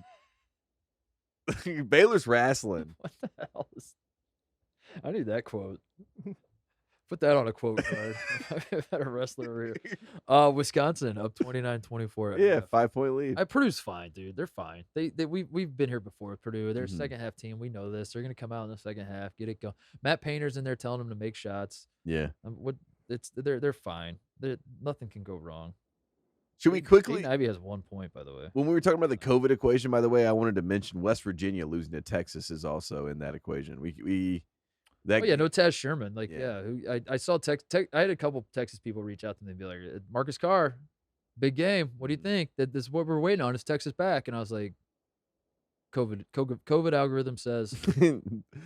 Speaker 2: Baylor's wrestling.
Speaker 1: What the hell is? I need that quote. Put that on a quote card. Had a wrestler over here. Wisconsin up 29-24.
Speaker 2: Yeah, 5-point lead.
Speaker 1: Purdue's fine, dude. They're fine. We've been here before with Purdue. They're a
Speaker 2: Mhm.
Speaker 1: second half team. We know this. They're gonna come out in the second half, get it going. Matt Painter's in there telling them to make shots.
Speaker 2: Yeah.
Speaker 1: They're fine. Nothing can go wrong.
Speaker 2: Should we quickly?
Speaker 1: Ivy has 1 point, by the way.
Speaker 2: When we were talking about the COVID equation, by the way, I wanted to mention West Virginia losing to Texas is also in that equation.
Speaker 1: Oh yeah, no Taz Sherman. Like
Speaker 2: Yeah.
Speaker 1: I saw I had a couple Texas people reach out to me and be like, Marcus Carr, big game. What do you think? That this is what we're waiting on. Is Texas back? And I was like, COVID algorithm says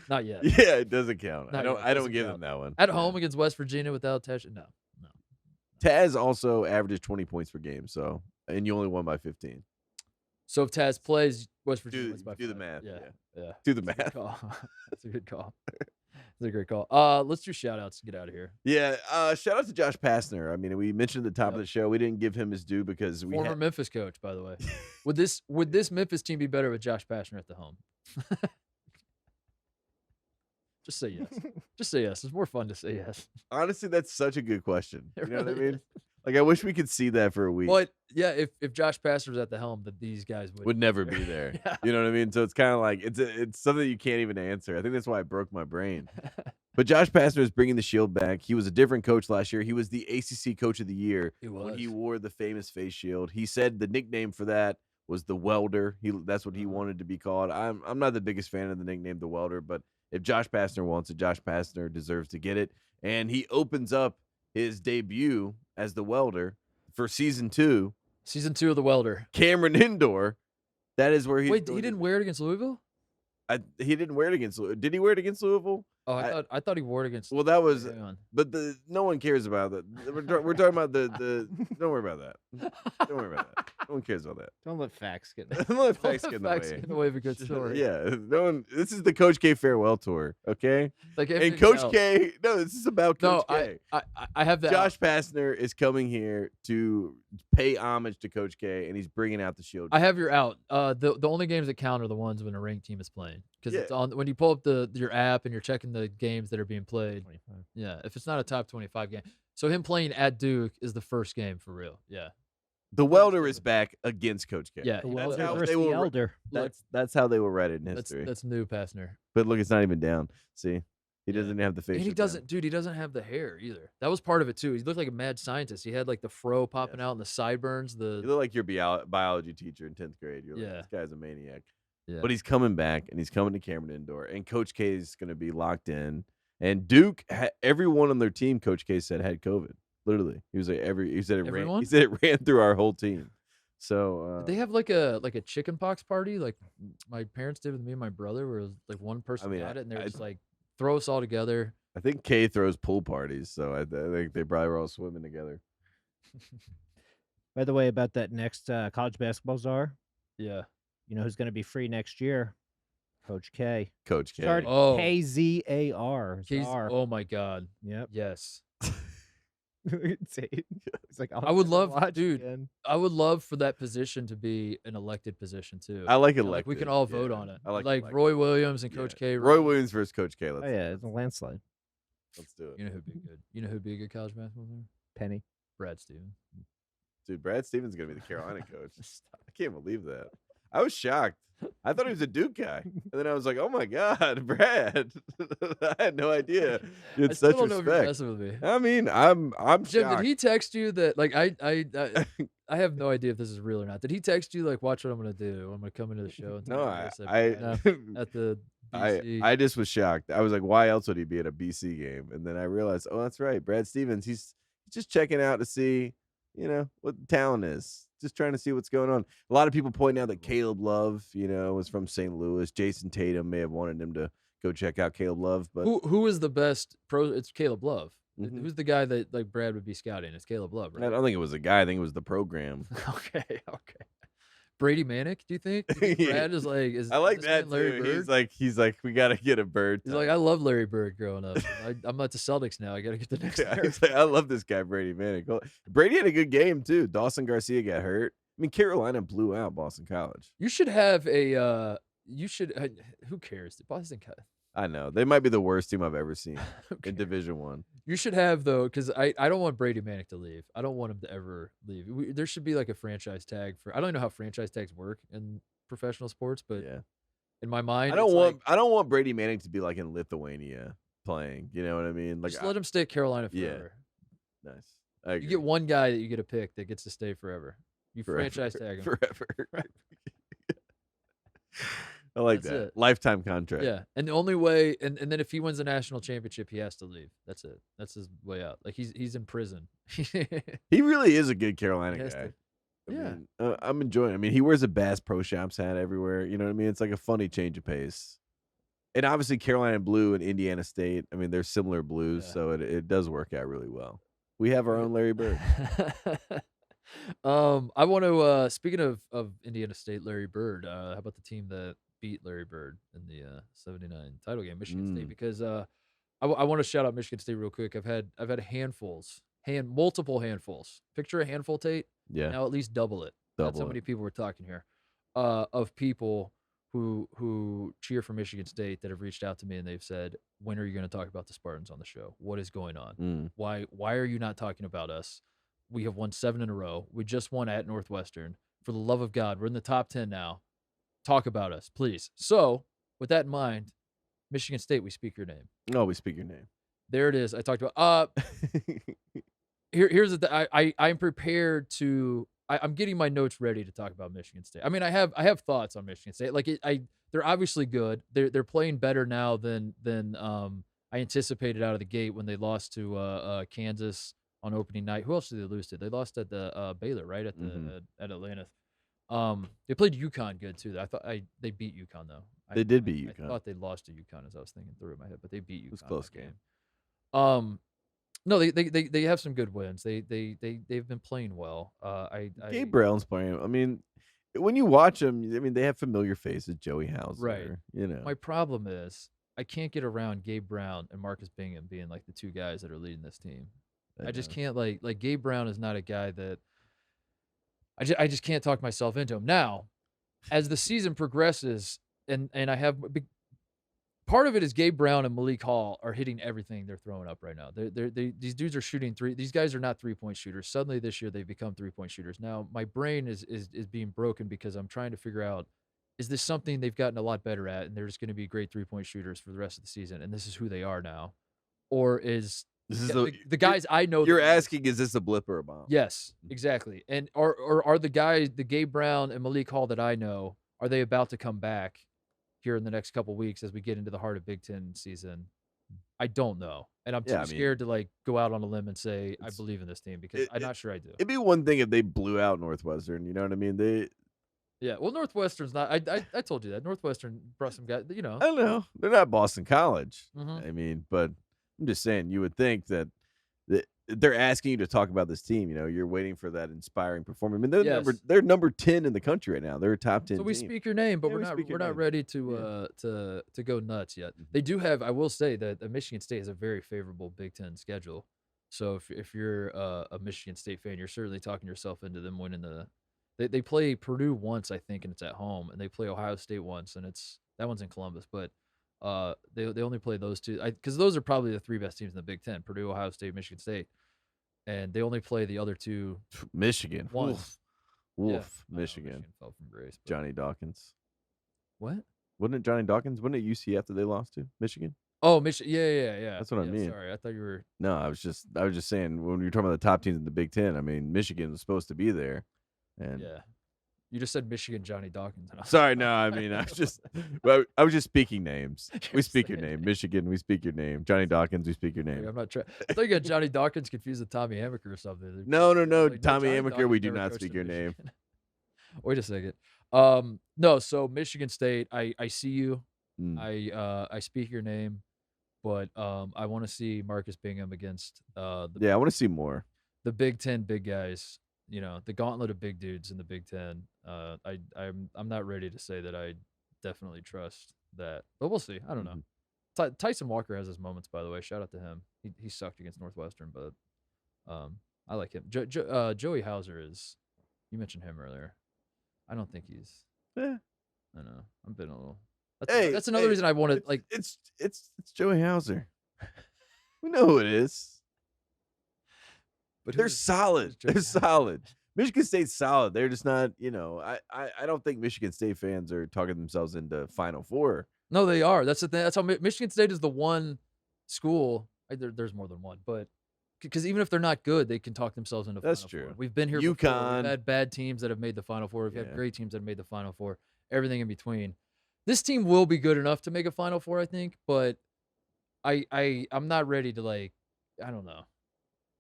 Speaker 1: not yet.
Speaker 2: Yeah, it doesn't count.
Speaker 1: Not
Speaker 2: I
Speaker 1: yet,
Speaker 2: don't
Speaker 1: doesn't
Speaker 2: give
Speaker 1: count.
Speaker 2: them that one.
Speaker 1: At
Speaker 2: Yeah.
Speaker 1: home against West Virginia without Taz. No.
Speaker 2: Taz also averages 20 points per game, and you only won by 15.
Speaker 1: So if Taz plays, West Virginia
Speaker 2: Do
Speaker 1: wins by
Speaker 2: the
Speaker 1: 5.
Speaker 2: math.
Speaker 1: Yeah.
Speaker 2: Do the
Speaker 1: That's a good
Speaker 2: math.
Speaker 1: call. That's a good call. That's a great call. Let's do shout outs to get out of here.
Speaker 2: Yeah, shout out to Josh Pastner. I mean, we mentioned at the top of
Speaker 1: Yep.
Speaker 2: the show, we didn't give him his due because we
Speaker 1: Former
Speaker 2: had,
Speaker 1: Memphis coach, by the way. Would this Memphis team be better with Josh Pastner at the helm? Just say yes. Just say yes. It's more fun to say yes.
Speaker 2: honestly, that's such a good question.
Speaker 1: It
Speaker 2: You know what I
Speaker 1: really
Speaker 2: mean? Like, I wish we could see that for a week.
Speaker 1: But yeah, if Josh Pastner was at the helm, that these guys
Speaker 2: Would never be there.
Speaker 1: Yeah.
Speaker 2: You know what I mean? So it's kind of like it's something you can't even answer. I think that's why it broke my brain. But Josh Pastner is bringing the shield back. He was a different coach last year. He was the ACC Coach of the Year
Speaker 1: It
Speaker 2: when
Speaker 1: was.
Speaker 2: he wore the famous face shield. He said the nickname for that was the Welder. That's what he
Speaker 1: Uh-huh.
Speaker 2: wanted to be called. I'm not the biggest fan of the nickname the Welder, but if Josh Pastner wants it, Josh Pastner deserves to get it. And he opens up his debut as the Welder for season 2.
Speaker 1: Season 2 of the Welder.
Speaker 2: Cameron Indoor. That is where he
Speaker 1: Wait, he didn't wear it against Louisville?
Speaker 2: He didn't wear it against. Did he wear it against Louisville?
Speaker 1: Oh, I thought he wore it against.
Speaker 2: Well, that was,
Speaker 1: hang on.
Speaker 2: but no one cares about that. We're talking about the. Don't worry about that. Don't worry about that. No one cares about that.
Speaker 3: Don't let facts get.
Speaker 2: Don't let facts get in the
Speaker 1: Facts
Speaker 2: way.
Speaker 1: get in the way of a good story.
Speaker 2: Yeah, no one. This is the Coach K farewell tour, okay?
Speaker 1: Like
Speaker 2: And
Speaker 1: everything
Speaker 2: Coach
Speaker 1: else.
Speaker 2: K, no, this is about Coach
Speaker 1: No,
Speaker 2: K.
Speaker 1: I have that.
Speaker 2: Josh Pastner is coming here to pay homage to Coach K, and he's bringing out the shield.
Speaker 1: I have your out. The only games that count are the ones when a ranked team is playing, because it's on when you pull up your app and you're checking the games that are being played.
Speaker 3: 25.
Speaker 1: Yeah, if it's not a top 25 game, so him playing at Duke is the first game for real. Yeah,
Speaker 2: The welder is back against Coach K.
Speaker 1: yeah.
Speaker 3: The
Speaker 1: he-
Speaker 3: welder
Speaker 2: how
Speaker 3: versus
Speaker 2: they
Speaker 3: the
Speaker 2: will-
Speaker 3: elder.
Speaker 2: That's how they will write it in
Speaker 1: that's
Speaker 2: history.
Speaker 1: that's new Pastner.
Speaker 2: But look, it's not even down. See, he
Speaker 1: Yeah.
Speaker 2: doesn't have the face.
Speaker 1: And he doesn't, dude. He doesn't have the hair either. That was part of it too. He looked like a mad scientist. He had like the fro popping
Speaker 2: Yes.
Speaker 1: out and the sideburns.
Speaker 2: You look like your biology teacher in 10th grade. You're like,
Speaker 1: Yeah.
Speaker 2: this guy's a maniac.
Speaker 1: Yeah.
Speaker 2: But he's coming back, and he's coming to Cameron Indoor, and Coach K is going to be locked in. And Duke, everyone on their team, Coach K said had COVID. Literally, he was like he said it ran.
Speaker 1: Everyone?
Speaker 2: He said it ran through our whole team. So
Speaker 1: Did they have like a chicken pox party like my parents did with me and my brother, where it was like one person
Speaker 2: mean,
Speaker 1: got it and they were
Speaker 2: I-
Speaker 1: just like throw us all together.
Speaker 2: I think K throws pool parties, so I think they probably were all swimming together.
Speaker 3: By the way, about that next college basketball czar,
Speaker 1: Yeah.
Speaker 3: you know who's going to be free next year? Coach K.
Speaker 2: Coach K.
Speaker 3: Start
Speaker 1: Oh.
Speaker 3: KZAR.
Speaker 1: He's,
Speaker 3: Czar.
Speaker 1: oh my god.
Speaker 3: Yep.
Speaker 1: Yes.
Speaker 3: It's like
Speaker 1: I would love,
Speaker 3: watch
Speaker 1: dude.
Speaker 3: again.
Speaker 1: I would love for that position to be an elected position too.
Speaker 2: I like
Speaker 1: You
Speaker 2: it.
Speaker 1: know, like we can all vote on it.
Speaker 2: I like
Speaker 1: like
Speaker 2: elected.
Speaker 1: Roy Williams and Coach
Speaker 2: Yeah.
Speaker 1: K.
Speaker 2: Roy Williams versus Coach K.
Speaker 3: Oh
Speaker 2: Let's,
Speaker 3: yeah, it's a landslide.
Speaker 2: let's do it.
Speaker 1: You know who'd be good? You know who'd be a good college basketball player?
Speaker 3: Penny.
Speaker 1: Brad Stevens.
Speaker 2: Dude, Brad Stevens is gonna be the Carolina coach. I can't believe that. I was shocked. I thought he was a Duke guy, and then I was like, "Oh my God, Brad!" I had no idea. You
Speaker 1: I
Speaker 2: had
Speaker 1: still
Speaker 2: such
Speaker 1: don't know if you're
Speaker 2: respect.
Speaker 1: messing with me.
Speaker 2: I mean, I'm
Speaker 1: Jim,
Speaker 2: shocked.
Speaker 1: did he text you that like I have no idea if this is real or not. Did he text you like watch what I'm gonna do? I'm gonna come into the show and
Speaker 2: No,
Speaker 1: talk about
Speaker 2: I
Speaker 1: this at the BC.
Speaker 2: I just was shocked. I was like, why else would he be at a BC game? And then I realized, oh, that's right, Brad Stevens. He's just checking out to see, what the talent is. Just trying to see what's going on. A lot of people pointing out that Caleb Love, was from St. Louis. Jason Tatum may have wanted him to go check out Caleb Love, but
Speaker 1: who is the best pro? It's Caleb Love.
Speaker 2: Mhm.
Speaker 1: Who's the guy that like Brad would be scouting? It's Caleb Love,
Speaker 2: I
Speaker 1: right?
Speaker 2: don't think it was a guy. I think it was the program.
Speaker 1: Okay. Brady Manick, do you think? Do you think
Speaker 2: Yeah.
Speaker 1: Brad is like is
Speaker 2: I like
Speaker 1: this man
Speaker 2: that
Speaker 1: Larry
Speaker 2: too.
Speaker 1: Bird?
Speaker 2: He's like, we gotta get a bird.
Speaker 1: He's like, I love Larry Bird growing up. I'm at the Celtics now. I gotta get the next.
Speaker 2: Yeah,
Speaker 1: Larry
Speaker 2: he's like, I love this guy, Brady Manick. Well, Brady had a good game too. Dawson Garcia got hurt. I mean, Carolina blew out Boston College.
Speaker 1: You should have a. You should. Who cares? Boston.
Speaker 2: I know they might be the worst team I've ever seen
Speaker 1: Who
Speaker 2: in
Speaker 1: cares?
Speaker 2: Division One.
Speaker 1: You should have though, because I don't want Brady Manick to leave. I don't want him to ever leave. There should be like a franchise tag for. I don't know how franchise tags work in professional sports, but
Speaker 2: Yeah,
Speaker 1: in my mind,
Speaker 2: I don't
Speaker 1: it's
Speaker 2: want
Speaker 1: like,
Speaker 2: I don't want Brady Manick to be like in Lithuania playing. You know what I mean? Like,
Speaker 1: just let him stay at Carolina
Speaker 2: Yeah.
Speaker 1: forever.
Speaker 2: nice. I
Speaker 1: You
Speaker 2: agree.
Speaker 1: get one guy that you get to pick that gets to stay forever. You
Speaker 2: Forever.
Speaker 1: franchise tag him.
Speaker 2: forever. I like
Speaker 1: That's
Speaker 2: that
Speaker 1: it.
Speaker 2: lifetime contract.
Speaker 1: Yeah, and the only way, and then if he wins the national championship, he has to leave. That's it. That's his way out. Like he's in prison.
Speaker 2: He really is a good Carolina
Speaker 1: He has
Speaker 2: guy.
Speaker 1: to.
Speaker 2: I
Speaker 1: Yeah.
Speaker 2: mean, I'm enjoying it. I mean, he wears a Bass Pro Shops hat everywhere. You know what I mean? It's like a funny change of pace. And obviously, Carolina Blue and Indiana State, I mean, they're similar blues,
Speaker 1: Yeah.
Speaker 2: so it does work out really well. We have our own Larry Bird.
Speaker 1: I want to. Speaking of Indiana State, Larry Bird. How about the team that beat Larry Bird in the '79 title game, Michigan State? Because I want to shout out Michigan State real quick. I've had multiple handfuls. Picture a handful, Tate.
Speaker 2: Yeah,
Speaker 1: Now at least double it. That's how
Speaker 2: double
Speaker 1: many
Speaker 2: it.
Speaker 1: people we're talking here. Of people who cheer for Michigan State that have reached out to me and they've said, "When are you going to talk about the Spartans on the show? What is going on?
Speaker 2: Mm.
Speaker 1: Why are you not talking about us? We have won 7 in a row. We just won at Northwestern. For the love of God, we're in the top 10 now. Talk about us, please." So, with that in mind, Michigan State, we speak your name.
Speaker 2: No, we speak your name.
Speaker 1: There it is. I talked about. Here's the I'm prepared to. I'm getting my notes ready to talk about Michigan State. I mean, I have thoughts on Michigan State. Like they're obviously good. They're playing better now than I anticipated out of the gate when they lost to Kansas on opening night. Who else did they lose to? They lost at the Baylor, right at the at Atlanta. They played UConn good too. I thought they beat UConn though.
Speaker 2: They did beat
Speaker 1: I
Speaker 2: UConn.
Speaker 1: thought they lost to UConn as I was thinking through in my head, but they beat UConn.
Speaker 2: It was a close
Speaker 1: in that
Speaker 2: game.
Speaker 1: No, they have some good wins. They've been playing well.
Speaker 2: Gabe Brown's playing. I mean, when you watch them, I mean, they have familiar faces. Joey Hauser,
Speaker 1: Right.
Speaker 2: you know.
Speaker 1: My problem is I can't get around Gabe Brown and Marcus Bingham being like the two guys that are leading this team. I just can't like Gabe Brown is not a guy that I just can't talk myself into him. Now, as the season progresses, and I have part of it is Gabe Brown and Malik Hall are hitting everything they're throwing up right now. These dudes are shooting three. These guys are not 3-point shooters. Suddenly this year they've become 3-point shooters. Now my brain is being broken because I'm trying to figure out, is this something they've gotten a lot better at and they're just going to be great 3-point shooters for the rest of the season and this is who they are now, or is
Speaker 2: This is
Speaker 1: the guys I know?
Speaker 2: You're asking, is this a blip or a bomb?
Speaker 1: Yes, exactly. And are the guys, the Gabe Brown and Malik Hall that I know, are they about to come back here in the next couple weeks as we get into the heart of Big Ten season? I don't know, and I'm too scared to like go out on a limb and say I believe in this team because I'm not sure I do.
Speaker 2: It'd be one thing if they blew out Northwestern. You know what I mean?
Speaker 1: Yeah, well, Northwestern's not. I told you that Northwestern brought some guys. You know,
Speaker 2: I don't know. They're not Boston College.
Speaker 1: Mhm.
Speaker 2: I mean, but I'm just saying, you would think that they're asking you to talk about this team. You know, you're waiting for that inspiring performance. I mean, they're number 10 in the country right now. They're a top 10
Speaker 1: So we
Speaker 2: team.
Speaker 1: speak your name, but
Speaker 2: Yeah,
Speaker 1: we're not ready to go nuts yet. They do have. I will say that Michigan State has a very favorable Big Ten schedule. So if you're a Michigan State fan, you're certainly talking yourself into them winning the. They play Purdue once, I think, and it's at home, and they play Ohio State once, and that one's in Columbus. But they only play those two because those are probably the three best teams in the Big Ten: Purdue, Ohio State, Michigan State. And they only play the other two.
Speaker 2: Michigan.
Speaker 1: Once.
Speaker 2: Wolf.
Speaker 1: Yeah,
Speaker 2: Michigan.
Speaker 1: fell from grace. But...
Speaker 2: Johnny Dawkins.
Speaker 1: What?
Speaker 2: Wasn't it Johnny Dawkins? Wasn't it UCF that they lost to? Michigan?
Speaker 1: Oh, Michigan. Yeah.
Speaker 2: That's what I mean.
Speaker 1: Sorry, I thought you were.
Speaker 2: No, I was just saying when you're talking about the top teams in the Big Ten, I mean, Michigan was supposed to be there. And
Speaker 1: yeah. You just said Michigan, Johnny Dawkins.
Speaker 2: Sorry, no, I mean, I was just speaking names. We speak your name. Michigan, we speak your name. Johnny Dawkins, we speak your name.
Speaker 1: I'm not trying. I thought you got Johnny Dawkins confused with Tommy Amaker or something.
Speaker 2: No.
Speaker 1: Like,
Speaker 2: Tommy
Speaker 1: Johnny
Speaker 2: Amaker,
Speaker 1: Dawkins
Speaker 2: we do
Speaker 1: never
Speaker 2: not
Speaker 1: coached
Speaker 2: speak
Speaker 1: at
Speaker 2: your name.
Speaker 1: Michigan. Wait a second. No, so Michigan State, I see you. I speak your name, but I want to see Marcus Bingham against
Speaker 2: I want to see more.
Speaker 1: The Big Ten big guys. You know, the gauntlet of big dudes in the Big Ten. I'm not ready to say that I definitely trust that, but we'll see. I don't know. Tyson Walker has his moments, by the way. Shout out to him. He sucked against Northwestern, but I like him. Joey Hauser is. You mentioned him earlier. I don't think he's. I know. I'm been a little. That's another reason I wanted like.
Speaker 2: It's Joey Hauser. We know who it is. But they're solid. They're solid. Michigan State's solid. They're just not, you know, I don't think Michigan State fans are talking themselves into Final Four.
Speaker 1: No, they are. That's the thing. That's how Michigan State is the one school. There's more than one, but because even if they're not good, they can talk themselves into Final Four. We've been here before. We've had bad teams that have made the Final Four. We've had great teams that have made the Final Four. Everything in between. This team will be good enough to make a Final Four, I think, but I'm not ready to like. I don't know.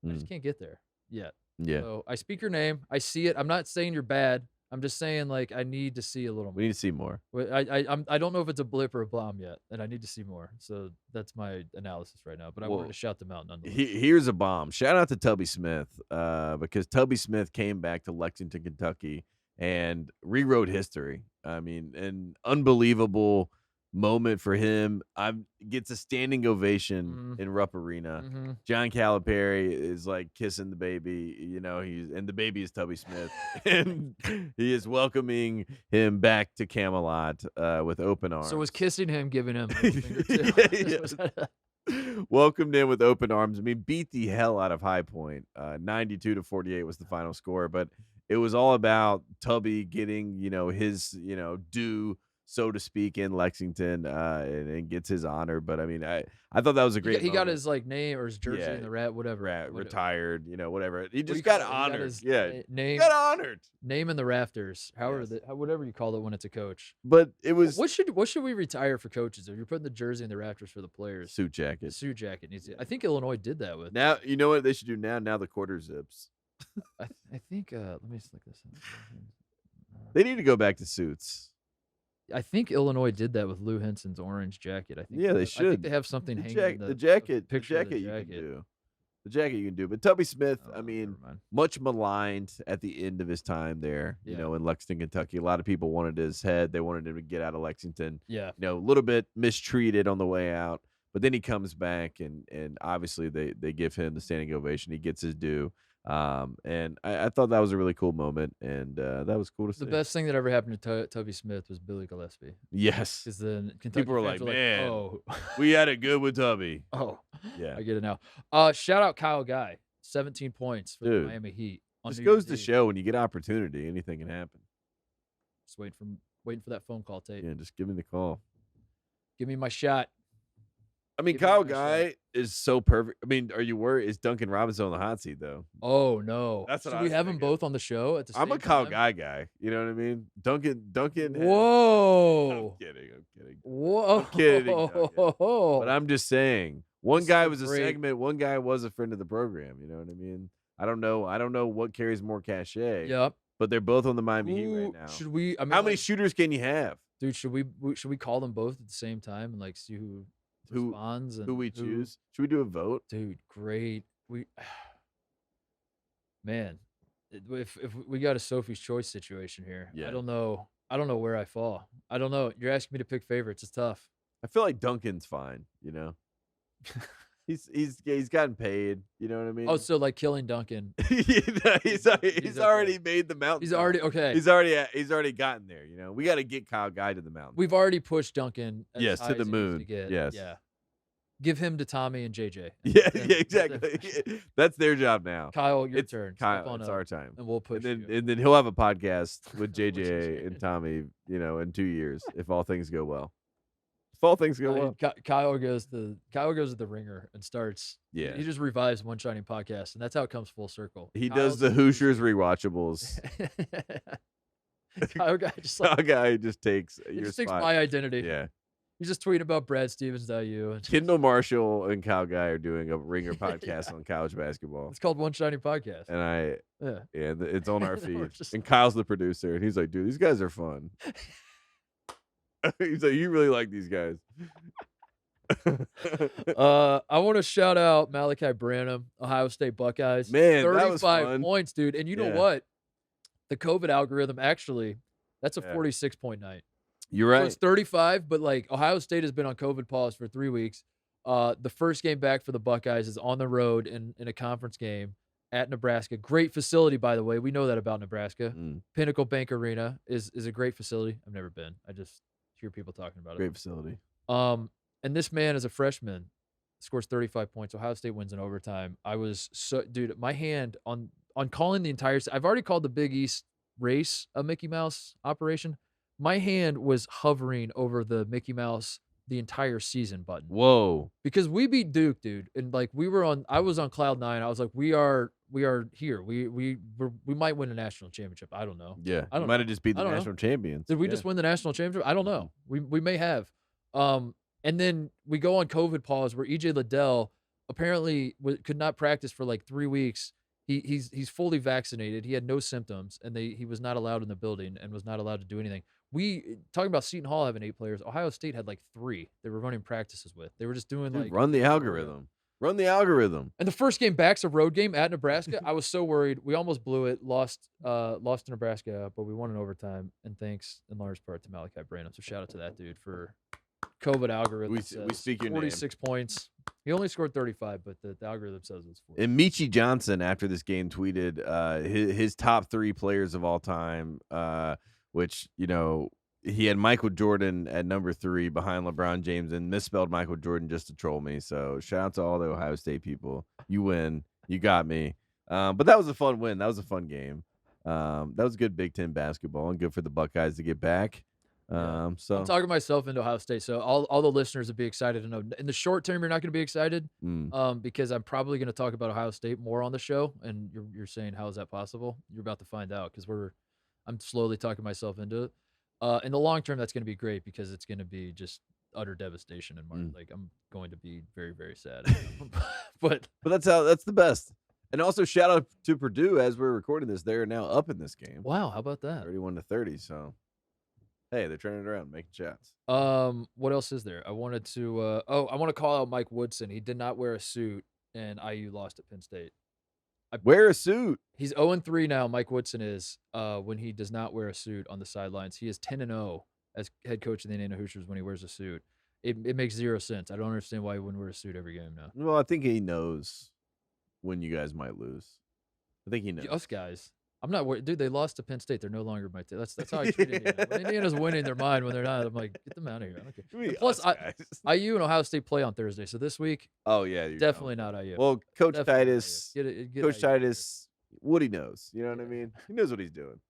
Speaker 1: I just can't get there yet.
Speaker 2: Yeah.
Speaker 1: So I speak your name. I see it. I'm not saying you're bad. I'm just saying like I need to see a little more.
Speaker 2: We need to see more.
Speaker 1: I don't know if it's a blip or a bomb yet, and I need to see more. So that's my analysis right now. But I wanted to shout them out nonetheless.
Speaker 2: Here's a bomb. Shout out to Tubby Smith because Tubby Smith came back to Lexington, Kentucky, and rewrote history. I mean, an unbelievable moment for him. Gets a standing ovation in Rupp Arena. John Calipari is like kissing the baby, you know, and the baby is Tubby Smith, and he is welcoming him back to Camelot with open arms.
Speaker 1: So was kissing him, giving him a finger too.
Speaker 2: Welcomed in with open arms. I mean, beat the hell out of High Point. 92-48 was the final score, but it was all about Tubby getting, you know, his, you know, due, so to speak, in Lexington, and gets his honor. But I mean, I thought that was a great.
Speaker 1: He got his like name or his jersey in the whatever.
Speaker 2: Retired, you know, whatever. He just got honored.
Speaker 1: Name
Speaker 2: got honored.
Speaker 1: Name in the rafters. Whatever you call it when it's a coach.
Speaker 2: But it was.
Speaker 1: What should we retire for coaches? If you're putting the jersey in the rafters for the players,
Speaker 2: suit jacket.
Speaker 1: The suit jacket needs to. I think Illinois did that with.
Speaker 2: Now you know what they should do now. Now the quarter zips.
Speaker 1: I think. Let me just look this up.
Speaker 2: They need to go back to suits.
Speaker 1: I think Illinois did that with Lou Henson's orange jacket. I think
Speaker 2: Yeah, they
Speaker 1: I
Speaker 2: should.
Speaker 1: think they have something
Speaker 2: The,
Speaker 1: hanging
Speaker 2: jack,
Speaker 1: in
Speaker 2: the
Speaker 1: the
Speaker 2: jacket, the
Speaker 1: picture of
Speaker 2: jacket
Speaker 1: the
Speaker 2: you can
Speaker 1: jacket.
Speaker 2: do. The jacket you can do. But Tubby Smith, I
Speaker 1: Oh,
Speaker 2: mean,
Speaker 1: never mind.
Speaker 2: much maligned at the end of his time there,
Speaker 1: Yeah.
Speaker 2: in Lexington, Kentucky. A lot of people wanted his head. They wanted him to get out of Lexington.
Speaker 1: Yeah.
Speaker 2: A little bit mistreated on the way out. But then he comes back, and obviously they give him the standing ovation. He gets his due. And I thought that was a really cool moment, and that was cool to see.
Speaker 1: The best thing that ever happened to Tubby Smith was Billy Gillespie.
Speaker 2: Yes.
Speaker 1: Because then Kentucky
Speaker 2: People were
Speaker 1: fans
Speaker 2: like, man,
Speaker 1: oh,
Speaker 2: we had it good with Tubby.
Speaker 1: oh,
Speaker 2: Yeah.
Speaker 1: I get it now. Shout out Kyle Guy, 17 points for the
Speaker 2: Dude,
Speaker 1: Miami Heat. On
Speaker 2: Just
Speaker 1: New
Speaker 2: goes
Speaker 1: Year's
Speaker 2: to
Speaker 1: Eve.
Speaker 2: show when you get opportunity, anything can happen.
Speaker 1: Just waiting for that phone call, Tate.
Speaker 2: Yeah, just give me the call.
Speaker 1: Give me my shot.
Speaker 2: I mean,
Speaker 1: Give me
Speaker 2: Kyle
Speaker 1: my shot.
Speaker 2: Guy is so perfect. I mean, are you worried? Is Duncan Robinson on the hot seat, though?
Speaker 1: Oh no!
Speaker 2: That's what
Speaker 1: Should
Speaker 2: I
Speaker 1: we
Speaker 2: was
Speaker 1: have them
Speaker 2: thinking.
Speaker 1: both on the show at the same
Speaker 2: I'm a Kyle
Speaker 1: time?
Speaker 2: Guy. You know what I mean? Duncan. I'm
Speaker 1: Whoa!
Speaker 2: kidding.
Speaker 1: Whoa!
Speaker 2: I'm kidding, But I'm just saying. One
Speaker 1: This
Speaker 2: guy
Speaker 1: is
Speaker 2: was a
Speaker 1: great.
Speaker 2: segment. One guy was a friend of the program. You know what I mean? I don't know what carries more cachet.
Speaker 1: Yep.
Speaker 2: But they're both on the Miami Heat
Speaker 1: Who
Speaker 2: right now.
Speaker 1: should we? I mean,
Speaker 2: How many
Speaker 1: like,
Speaker 2: shooters can you have?
Speaker 1: dude? Should we call them both at the same time and like see who responds and
Speaker 2: Who we choose? Should we do a vote?
Speaker 1: Dude, great. Man, if we got a Sophie's Choice situation here,
Speaker 2: Yeah.
Speaker 1: I don't know where I fall. I don't know. You're asking me to pick favorites. It's tough.
Speaker 2: I feel like Duncan's fine. He's gotten paid. You know what I mean?
Speaker 1: Oh, so like killing Duncan.
Speaker 2: he's
Speaker 1: okay.
Speaker 2: already made the mountain.
Speaker 1: He's already okay.
Speaker 2: He's already gotten there. We got to get Kyle Guy to the mountain.
Speaker 1: We've already pushed Duncan. As
Speaker 2: Yes,
Speaker 1: high
Speaker 2: to the
Speaker 1: as he needs
Speaker 2: moon.
Speaker 1: to get.
Speaker 2: Yes.
Speaker 1: Yeah. Give him to Tommy and JJ.
Speaker 2: Yeah,
Speaker 1: Then-
Speaker 2: exactly. That's their job now.
Speaker 1: Kyle, your
Speaker 2: It's
Speaker 1: turn. Step
Speaker 2: Kyle,
Speaker 1: on
Speaker 2: it's
Speaker 1: up,
Speaker 2: our time.
Speaker 1: and we'll push you.
Speaker 2: And then he'll have a podcast with
Speaker 1: With
Speaker 2: JJ
Speaker 1: JJ.
Speaker 2: and Tommy, in 2 years, if all things go well. If all things go well.
Speaker 1: Kyle goes to the Ringer and starts.
Speaker 2: Yeah.
Speaker 1: He just revives One Shining Podcast, and that's how it comes full circle.
Speaker 2: He
Speaker 1: Kyle's
Speaker 2: does the
Speaker 1: the
Speaker 2: Hoosiers rewatchables.
Speaker 1: Kyle guy just
Speaker 2: Kyle
Speaker 1: like
Speaker 2: Guy just takes
Speaker 1: he
Speaker 2: your
Speaker 1: just takes
Speaker 2: spot.
Speaker 1: my identity.
Speaker 2: Yeah.
Speaker 1: He's just tweeting about Brad Stevens.u. And
Speaker 2: Kendall Marshall and Kyle Guy are doing a Ringer podcast on college basketball.
Speaker 1: it's called One Shining Podcast.
Speaker 2: And
Speaker 1: Yeah.
Speaker 2: it's on our
Speaker 1: And
Speaker 2: feed.
Speaker 1: we're just-
Speaker 2: And Kyle's the producer, and he's like, dude, these guys are fun. He's like, you really like these guys.
Speaker 1: I want to shout out Malachi Branham, Ohio State Buckeyes.
Speaker 2: Man, that was
Speaker 1: 35
Speaker 2: fun.
Speaker 1: points, dude. And you know
Speaker 2: Yeah.
Speaker 1: what? The COVID algorithm actually, that's a
Speaker 2: Yeah.
Speaker 1: 46-point night.
Speaker 2: You're
Speaker 1: So
Speaker 2: right.
Speaker 1: it's 35, but like Ohio State has been on COVID pause for 3 weeks. The first game back for the Buckeyes is on the road in a conference game at Nebraska. Great facility, by the way. We know that about Nebraska.
Speaker 2: Mm,
Speaker 1: Pinnacle Bank Arena is a great facility. I've never been. I just hear people talking about
Speaker 2: great facility.
Speaker 1: it. And this man is a freshman, scores 35 points. Ohio State wins in overtime. I was dude, my hand on calling the entire. I've already called the Big East race a Mickey Mouse operation. My hand was hovering over the Mickey Mouse the entire season button
Speaker 2: Whoa.
Speaker 1: because we beat Duke, dude, and like I was on cloud nine. I was like, we are here. We might win a national championship. I don't know.
Speaker 2: Yeah.
Speaker 1: I
Speaker 2: You
Speaker 1: don't
Speaker 2: might
Speaker 1: know.
Speaker 2: have just beat
Speaker 1: I
Speaker 2: the
Speaker 1: don't know.
Speaker 2: national champions.
Speaker 1: Did we
Speaker 2: Yeah.
Speaker 1: just win the national championship? I don't know. We may have. And then we go on COVID pause where EJ Liddell apparently could not practice for like 3 weeks. He's fully vaccinated. He had no symptoms, and he was not allowed in the building and was not allowed to do anything. We talking about Seton Hall having 8 players. Ohio State had like 3. They were running practices with. They were just doing
Speaker 2: Dude,
Speaker 1: like
Speaker 2: run the algorithm. Run the algorithm.
Speaker 1: And the first game back's a road game at Nebraska. I was so worried. We almost blew it. Lost to Nebraska, but we won in overtime. And thanks in large part to Malachi Branham. So shout out to that dude for COVID algorithm.
Speaker 2: We
Speaker 1: says
Speaker 2: speak your name.
Speaker 1: 46 points. He only scored 35, but the algorithm says it was 40.
Speaker 2: And Michi Johnson, after this game, tweeted his top 3 players of all time, which, he had Michael Jordan at number 3 behind LeBron James and misspelled Michael Jordan just to troll me. So shout out to all the Ohio State people. You win. You got me. But that was a fun win. That was a fun game. That was good Big Ten basketball and good for the Buckeyes to get back. So
Speaker 1: I'm talking myself into Ohio State. So all the listeners would be excited to know. In the short term, you're not going to be excited because I'm probably going to talk about Ohio State more on the show. And you're saying, how is that possible? You're about to find out because I'm slowly talking myself into it. In the long term, that's going to be great because it's going to be just utter devastation in March. Like I'm going to be very, very sad. but
Speaker 2: that's the best. And also shout out to Purdue as we're recording this. They're now up in this game.
Speaker 1: Wow, how about that?
Speaker 2: 31-30. So Hey, they're turning it around, making shots.
Speaker 1: What else is there? I wanted to. I want to call out Mike Woodson. He did not wear a suit, and IU lost at Penn State.
Speaker 2: Wear a suit.
Speaker 1: He's 0-3 now. Mike Woodson is. When he does not wear a suit on the sidelines, he is 10-0 as head coach of the Indiana Hoosiers when he wears a suit. It makes zero sense. I don't understand why he wouldn't wear a suit every game now.
Speaker 2: Well, I think he knows when you guys might lose. I think he knows.
Speaker 1: Us guys. I'm not worried. Dude, they lost to Penn State. They're no longer my team. That's how I treat Indiana. When Indiana's winning their mind, when they're not, I'm like, get them out of here. I don't care.
Speaker 2: I mean,
Speaker 1: And plus,
Speaker 2: us guys.
Speaker 1: IU and Ohio State play on Thursday. So this week,
Speaker 2: Oh yeah, you're
Speaker 1: definitely
Speaker 2: dumb.
Speaker 1: not IU.
Speaker 2: Well, Coach
Speaker 1: Definitely not IU.
Speaker 2: Titus,
Speaker 1: Get
Speaker 2: Coach
Speaker 1: IU.
Speaker 2: Titus, Woody knows. You know what I mean? He knows what he's doing,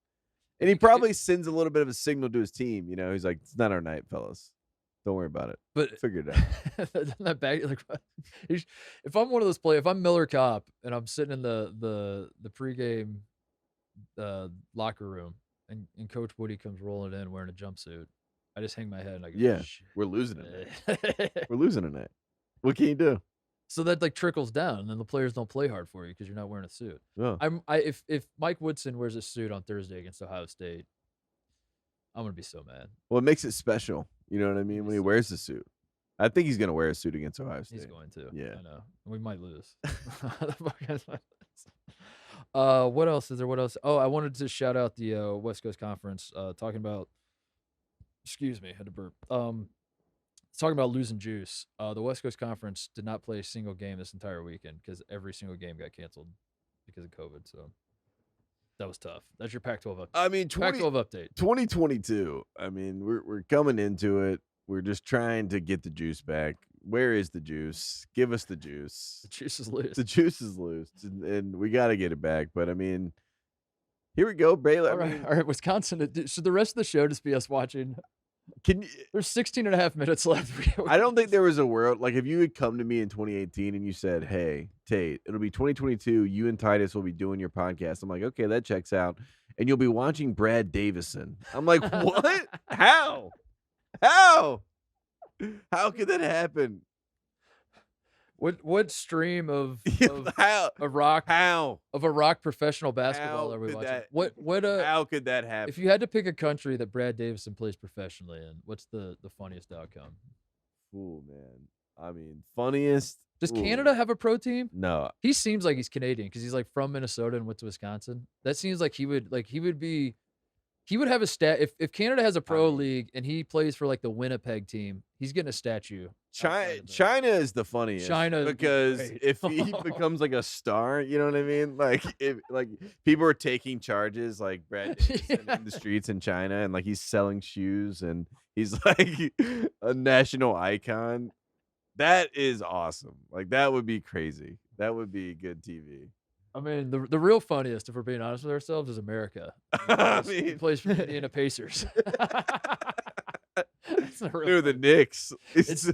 Speaker 2: and he
Speaker 1: It-
Speaker 2: probably sends a little bit of a signal to his team. You know, he's like, "It's not our night, fellas. Don't worry about it.
Speaker 1: But
Speaker 2: Figure it out."
Speaker 1: doesn't that bag like if I'm one of those players, if I'm Miller Kopp and I'm sitting in the pregame locker room and Coach Woody comes rolling in wearing a jumpsuit, I just hang my head and I go,
Speaker 2: Yeah,
Speaker 1: "Shit."
Speaker 2: we're losing tonight. We're losing tonight. What can you do?
Speaker 1: So that like trickles down, and then the players don't play hard for you because you're not wearing a suit.
Speaker 2: Oh.
Speaker 1: If Mike Woodson wears a suit on Thursday against Ohio State, I'm gonna be so mad.
Speaker 2: Well, it makes it special. You know what I mean? When he wears the suit, I think he's gonna wear a suit against Ohio State.
Speaker 1: He's going to.
Speaker 2: Yeah.
Speaker 1: I know. We might lose. What else is there? What else? Oh, I wanted to shout out the West Coast Conference. Talking about. Excuse me, had to burp. Talking about losing juice. The West Coast Conference did not play a single game this entire weekend because every single game got canceled because of COVID. So that was tough. That's your Pac-12 update.
Speaker 2: I mean,
Speaker 1: Pac-12 update.
Speaker 2: 2022. I mean, we're coming into it. We're just trying to get the juice back. Where is the juice? Give us the juice.
Speaker 1: The juice is loose.
Speaker 2: The juice is loose, and we got to get it back. But I mean, here we go, Baylor.
Speaker 1: All right, Wisconsin. Should the rest of the show just be us watching?
Speaker 2: Can you,
Speaker 1: There's 16 and a half minutes left.
Speaker 2: I don't think there was a world like if you had come to me in 2018 and you said, "Hey, Tate, it'll be 2022. You and Titus will be doing your podcast." I'm like, "Okay, that checks out." And you'll be watching Brad Davison. I'm like, "What? How? How? How could that happen?
Speaker 1: What stream of
Speaker 2: How?
Speaker 1: a rock
Speaker 2: How?
Speaker 1: of a rock professional basketball
Speaker 2: How
Speaker 1: are we
Speaker 2: could
Speaker 1: watching?
Speaker 2: that-
Speaker 1: What
Speaker 2: How could that happen?"
Speaker 1: if you had to pick a country that Brad Davison plays professionally in, what's the funniest outcome?
Speaker 2: Ooh, man. I mean, funniest.
Speaker 1: Does
Speaker 2: Ooh.
Speaker 1: Canada have a pro team?
Speaker 2: No.
Speaker 1: He seems like he's Canadian because he's like from Minnesota and went to Wisconsin. That seems like he would have a stat if Canada has a pro league and he plays for like the Winnipeg team, he's getting a statue.
Speaker 2: China is the funniest.
Speaker 1: China is
Speaker 2: because
Speaker 1: great.
Speaker 2: if he becomes like a star, you know what I mean? Like if like people are taking charges like Brad Davison in the streets in China and like he's selling shoes and he's like a national icon. That is awesome. Like that would be crazy. That would be good TV.
Speaker 1: I mean, the real funniest, if we're being honest with ourselves, is America. He plays for the Indiana Pacers. That's the real
Speaker 2: Dude, the
Speaker 1: funny.
Speaker 2: Knicks.
Speaker 1: It's him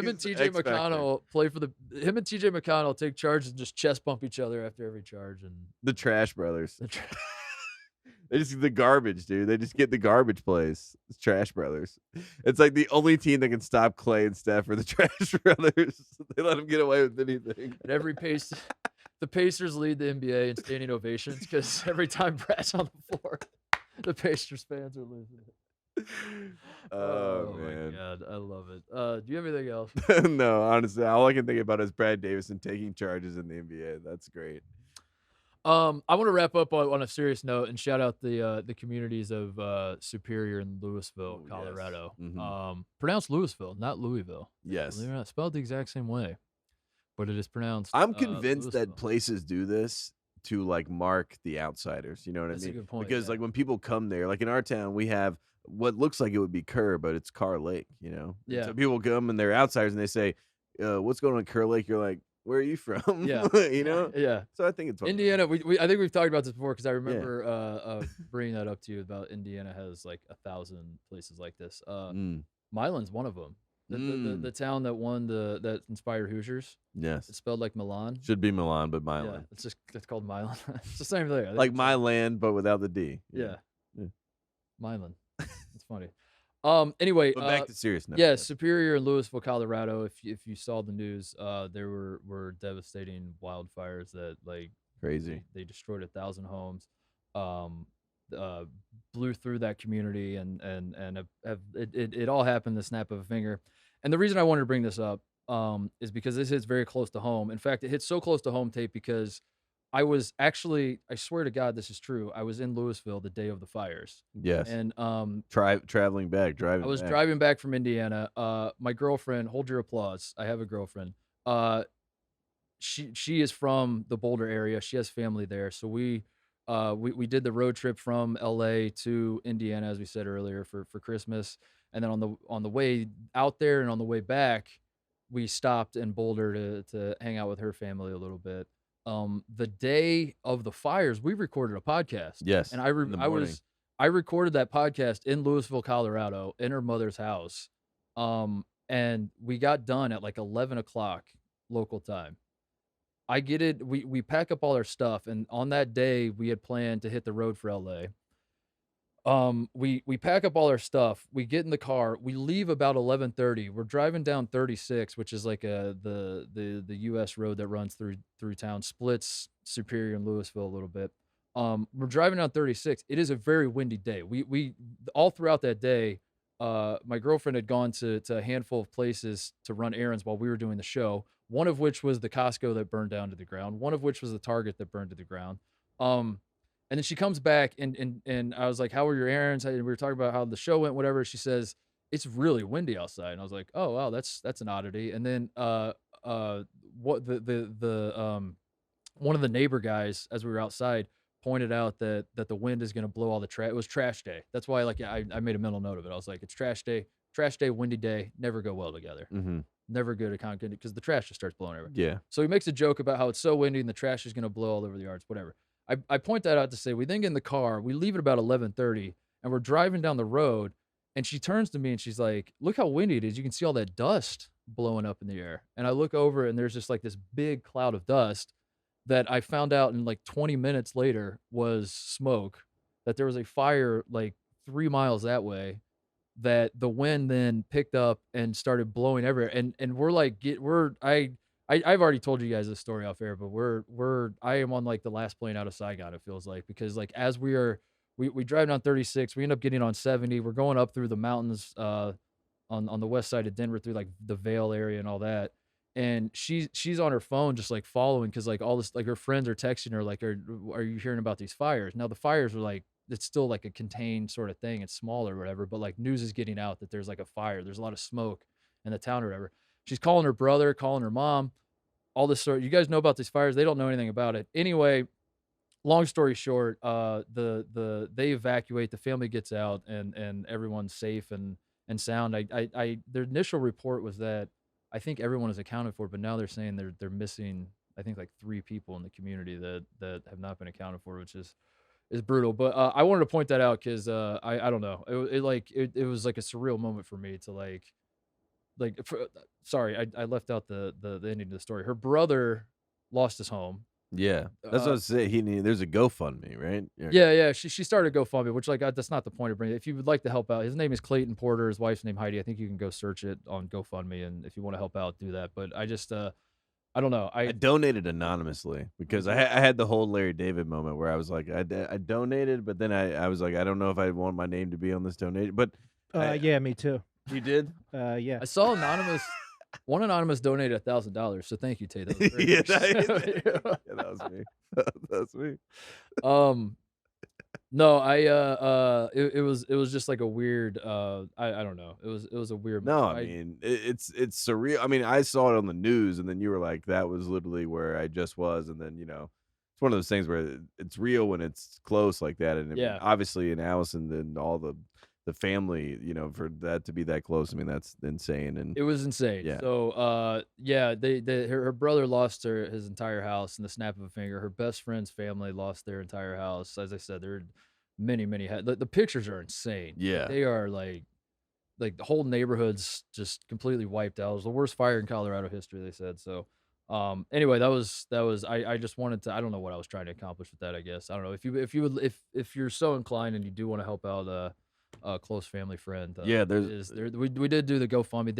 Speaker 1: and TJ McConnell play for him and TJ McConnell take charges and just chest bump each other after every charge and
Speaker 2: the Trash Brothers. They just the garbage, dude. They just get the garbage plays. It's Trash Brothers. It's like the only team that can stop Clay and Steph are the Trash Brothers. They let them get away with anything.
Speaker 1: and every the Pacers lead the NBA in standing ovations because every time Brad's on the floor, the Pacers fans are losing it.
Speaker 2: Oh,
Speaker 1: my
Speaker 2: man.
Speaker 1: god, I love it. Do you have anything else?
Speaker 2: No, honestly, all I can think about is Brad Davison taking charges in the NBA. That's great.
Speaker 1: I want to wrap up on a serious note and shout out the communities of Superior and Louisville,
Speaker 2: Oh, yes.
Speaker 1: Colorado.
Speaker 2: Mhm.
Speaker 1: Pronounced Louisville, not Louisville.
Speaker 2: Yes.
Speaker 1: They're not spelled the exact same way, but it is pronounced.
Speaker 2: I'm convinced that
Speaker 1: Louisville.
Speaker 2: places do this to like mark the outsiders. You know what
Speaker 1: That's
Speaker 2: I
Speaker 1: a
Speaker 2: mean?
Speaker 1: good point,
Speaker 2: Because
Speaker 1: yeah.
Speaker 2: like when people come there, like in our town, we have what looks like it would be Kerr, but it's Carr Lake. You know? And
Speaker 1: Yeah.
Speaker 2: so people come and they're outsiders and they say, "What's going on in Kerr Lake?" You're like, "Where are you from?"
Speaker 1: Yeah.
Speaker 2: You know?
Speaker 1: Yeah.
Speaker 2: So I think it's fun.
Speaker 1: Indiana, I think we've talked about this before because I remember bringing that up to you about Indiana has like 1,000 places like this.
Speaker 2: Mm,
Speaker 1: Milan's one of them. The town that won that inspired Hoosiers.
Speaker 2: yes.
Speaker 1: It's spelled like Milan.
Speaker 2: Should be Milan, but
Speaker 1: Yeah,
Speaker 2: Milan.
Speaker 1: it's called Milan. It's the same thing. I think
Speaker 2: Like
Speaker 1: it's
Speaker 2: my land, but without the D.
Speaker 1: Yeah.
Speaker 2: Yeah.
Speaker 1: Milan. It's funny. Anyway,
Speaker 2: But back to serious note.
Speaker 1: yeah, Superior and Louisville, Colorado. If you saw the news, there were devastating wildfires that like
Speaker 2: Crazy.
Speaker 1: they destroyed 1,000 homes. blew through that community and it all happened in the snap of a finger. And the reason I wanted to bring this up is because this hits very close to home. In fact, it hits so close to home, Tate, because I was actually, I swear to God, this is true. I was in Louisville the day of the fires.
Speaker 2: Yes.
Speaker 1: And
Speaker 2: Traveling back, driving.
Speaker 1: I was
Speaker 2: back.
Speaker 1: driving back from Indiana. My girlfriend, hold your applause. I have a girlfriend. She is from the Boulder area. She has family there. So we did the road trip from LA to Indiana, as we said earlier, for Christmas. And then on the way out there and on the way back, we stopped in Boulder to hang out with her family a little bit. The day of the fires, we recorded a podcast.
Speaker 2: Yes,
Speaker 1: And
Speaker 2: in the morning.
Speaker 1: I recorded that podcast in Louisville, Colorado, in her mother's house. And we got done at like 11 o'clock local time. I get it. We pack up all our stuff, and on that day we had planned to hit the road for LA. We pack up all our stuff. We get in the car. We leave about 11:30. We're driving down 36, which is like the U.S. road that runs through town, splits Superior and Louisville a little bit. We're driving down 36. It is a very windy day. We all throughout that day, my girlfriend had gone to a handful of places to run errands while we were doing the show. One of which was the Costco that burned down to the ground. One of which was the Target that burned to the ground. And then she comes back and I was like, "How were your errands?" And we were talking about how the show went, whatever. She says, "It's really windy outside." And I was like, "Oh wow, that's an oddity." And then what the one of the neighbor guys, as we were outside, pointed out that the wind is going to blow all the trash. It was trash day. That's why I made a mental note of it. I was like, "It's trash day, windy day, never go well together."
Speaker 2: Mm-hmm.
Speaker 1: Never good at content because the trash just starts blowing everywhere.
Speaker 2: Yeah.
Speaker 1: So he makes a joke about how it's so windy and the trash is going to blow all over the yards, whatever. I point that out to say we then get in the car, we leave at about 11:30, and we're driving down the road, and she turns to me and she's like, "Look how windy it is. You can see all that dust blowing up in the air." And I look over and there's just like this big cloud of dust that I found out in like 20 minutes later was smoke, that there was a fire like 3 miles that way, that the wind then picked up and started blowing everywhere. And we're like, I've already told you guys this story off air, but I am on like the last plane out of Saigon, it feels like, because like as we drive down 36, we end up getting on 70. We're going up through the mountains on the west side of Denver through like the Vale area and all that. And she's on her phone just like following, because like all this, like her friends are texting her like, are you hearing about these fires? Now the fires are like, it's still like a contained sort of thing. It's smaller or whatever, but like news is getting out that there's like a fire. There's a lot of smoke in the town or whatever. She's calling her brother, calling her mom, all this sort. You guys know about these fires. They don't know anything about it. Anyway, long story short, they evacuate, the family gets out and everyone's safe and sound. Their initial report was that I think everyone is accounted for, but now they're saying they're missing, I think like 3 people in the community that have not been accounted for, which is brutal. But I wanted to point that out because I don't know. It was like a surreal moment for me to sorry, I left out the ending of the story. Her brother lost his home.
Speaker 2: Yeah. That's what I was saying. There's a GoFundMe, right?
Speaker 1: Yeah. She started GoFundMe, which like that's not the point of bringing it. If you would like to help out, his name is Clayton Porter. His wife's name Heidi. I think you can go search it on GoFundMe, and if you want to help out, do that. But I just I don't know.
Speaker 2: I donated anonymously because I had the whole Larry David moment where I was like, I donated, but then I was like, I don't know if I want my name to be on this donation. But
Speaker 3: yeah, me too.
Speaker 2: you did?
Speaker 3: Yeah.
Speaker 1: I saw one anonymous donated $1,000. So thank you, Tate. That was very
Speaker 2: Yeah,
Speaker 1: nice.
Speaker 2: that was me. That was me.
Speaker 1: No, it was just like a weird I don't know. It was a weird
Speaker 2: No,
Speaker 1: moment.
Speaker 2: I mean it's surreal. I mean, I saw it on the news, and then you were like, "That was literally where I just was," and then it's one of those things where it's real when it's close like that, and I mean,
Speaker 1: Yeah.
Speaker 2: obviously in Allison and all the family, for that to be that close, I mean that's insane. And
Speaker 1: It was insane.
Speaker 2: Yeah.
Speaker 1: So yeah, her brother lost his entire house in the snap of a finger. Her best friend's family lost their entire house. As I said, there are many the pictures are insane.
Speaker 2: Yeah.
Speaker 1: They are like the whole neighborhood's just completely wiped out. It was the worst fire in Colorado history, they said. So anyway, that was I just wanted to, I don't know what I was trying to accomplish with that, I guess. I don't know. If you're so inclined and you do want to help out a close family friend.
Speaker 2: Yeah,
Speaker 1: we did do the GoFundMe.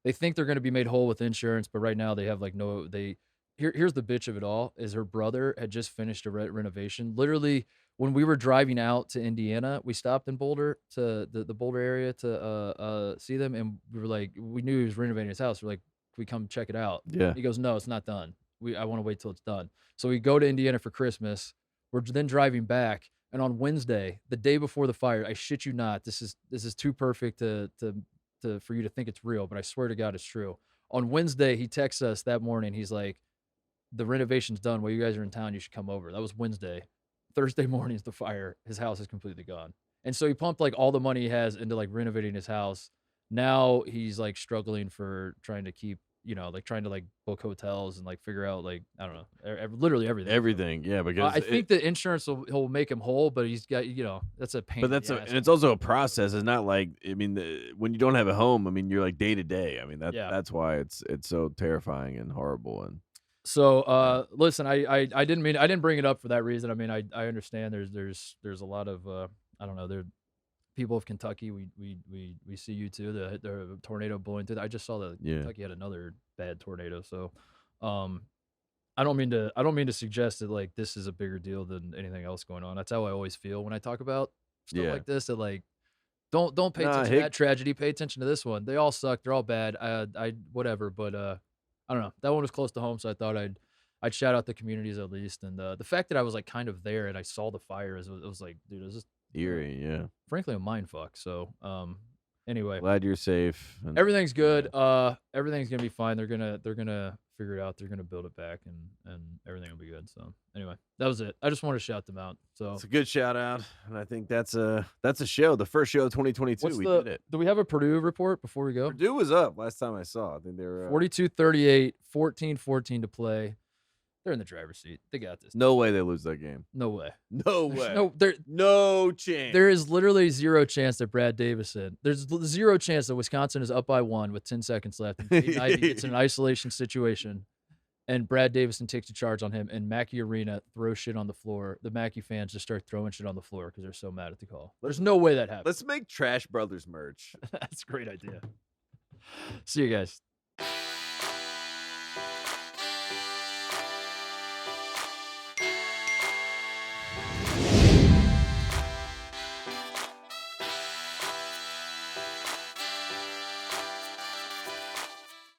Speaker 1: They think they're going to be made whole with insurance, but right now they have like here's the bitch of it all is her brother had just finished a renovation. Literally, when we were driving out to Indiana, we stopped in Boulder to the Boulder area to see them, and we were like, we knew he was renovating his house. We're like, can we come check it out?
Speaker 2: Yeah.
Speaker 1: He goes, no, it's not done. I want to wait till it's done. So we go to Indiana for Christmas. We're then driving back, and on Wednesday, the day before the fire, I shit you not, this is too perfect for you to think it's real, but I swear to God it's true. On Wednesday, he texts us that morning. He's like, the renovation's done. While you guys are in town, you should come over. That was Wednesday. Thursday morning is the fire. His house is completely gone. And so he pumped like all the money he has into like renovating his house. Now he's like struggling for trying to keep, like trying to like book hotels and like figure out like, I don't know, literally everything.
Speaker 2: Everything, yeah, because
Speaker 1: I think the insurance will make him whole, but he's got, that's a pain.
Speaker 2: But and it's also a process. It's not like, I mean, when you don't have a home, I mean, you're like day to day. I mean, that's why it's so terrifying and horrible. And
Speaker 1: so, listen, I didn't bring it up for that reason. I mean, I understand there's a lot of, I don't know, there people of Kentucky. We see you too. The tornado blowing through. I just saw that Kentucky had another bad tornado. So, I don't mean to suggest that like this is a bigger deal than anything else going on. That's how I always feel when I talk about stuff like this. That like don't pay attention to that tragedy. Pay attention to this one. They all suck. They're all bad. I whatever. But I don't know. That one was close to home, so I thought I'd shout out the communities at least. And the fact that I was like kind of there and I saw the fire it was like, dude, it was just
Speaker 2: eerie. Yeah.
Speaker 1: Frankly, a mind fuck. So anyway,
Speaker 2: glad you're safe.
Speaker 1: Everything's good. Everything's gonna be fine. They're gonna figure it out. They're gonna build it back, and everything will be good. So anyway, that was it. I just wanted to shout them out. So
Speaker 2: it's a good shout out, and I think that's a show. The first show of 2022. We did it.
Speaker 1: Do we have a Purdue report before we go?
Speaker 2: Purdue was up last time I saw. I think they were
Speaker 1: 42-38, 14-14 to play. They're in the driver's seat. They got this.
Speaker 2: No way they lose that game.
Speaker 1: No way.
Speaker 2: No way.
Speaker 1: No
Speaker 2: chance.
Speaker 1: There is literally zero chance that Brad Davison. There's zero chance that Wisconsin is up by 1 with 10 seconds left. And Peyton Ivey gets in an isolation situation, and Brad Davison takes a charge on him, and Mackey Arena throws shit on the floor. The Mackey fans just start throwing shit on the floor because they're so mad at the call. There's no way that happens.
Speaker 2: Let's make Trash Brothers merch.
Speaker 1: That's a great idea. See you guys.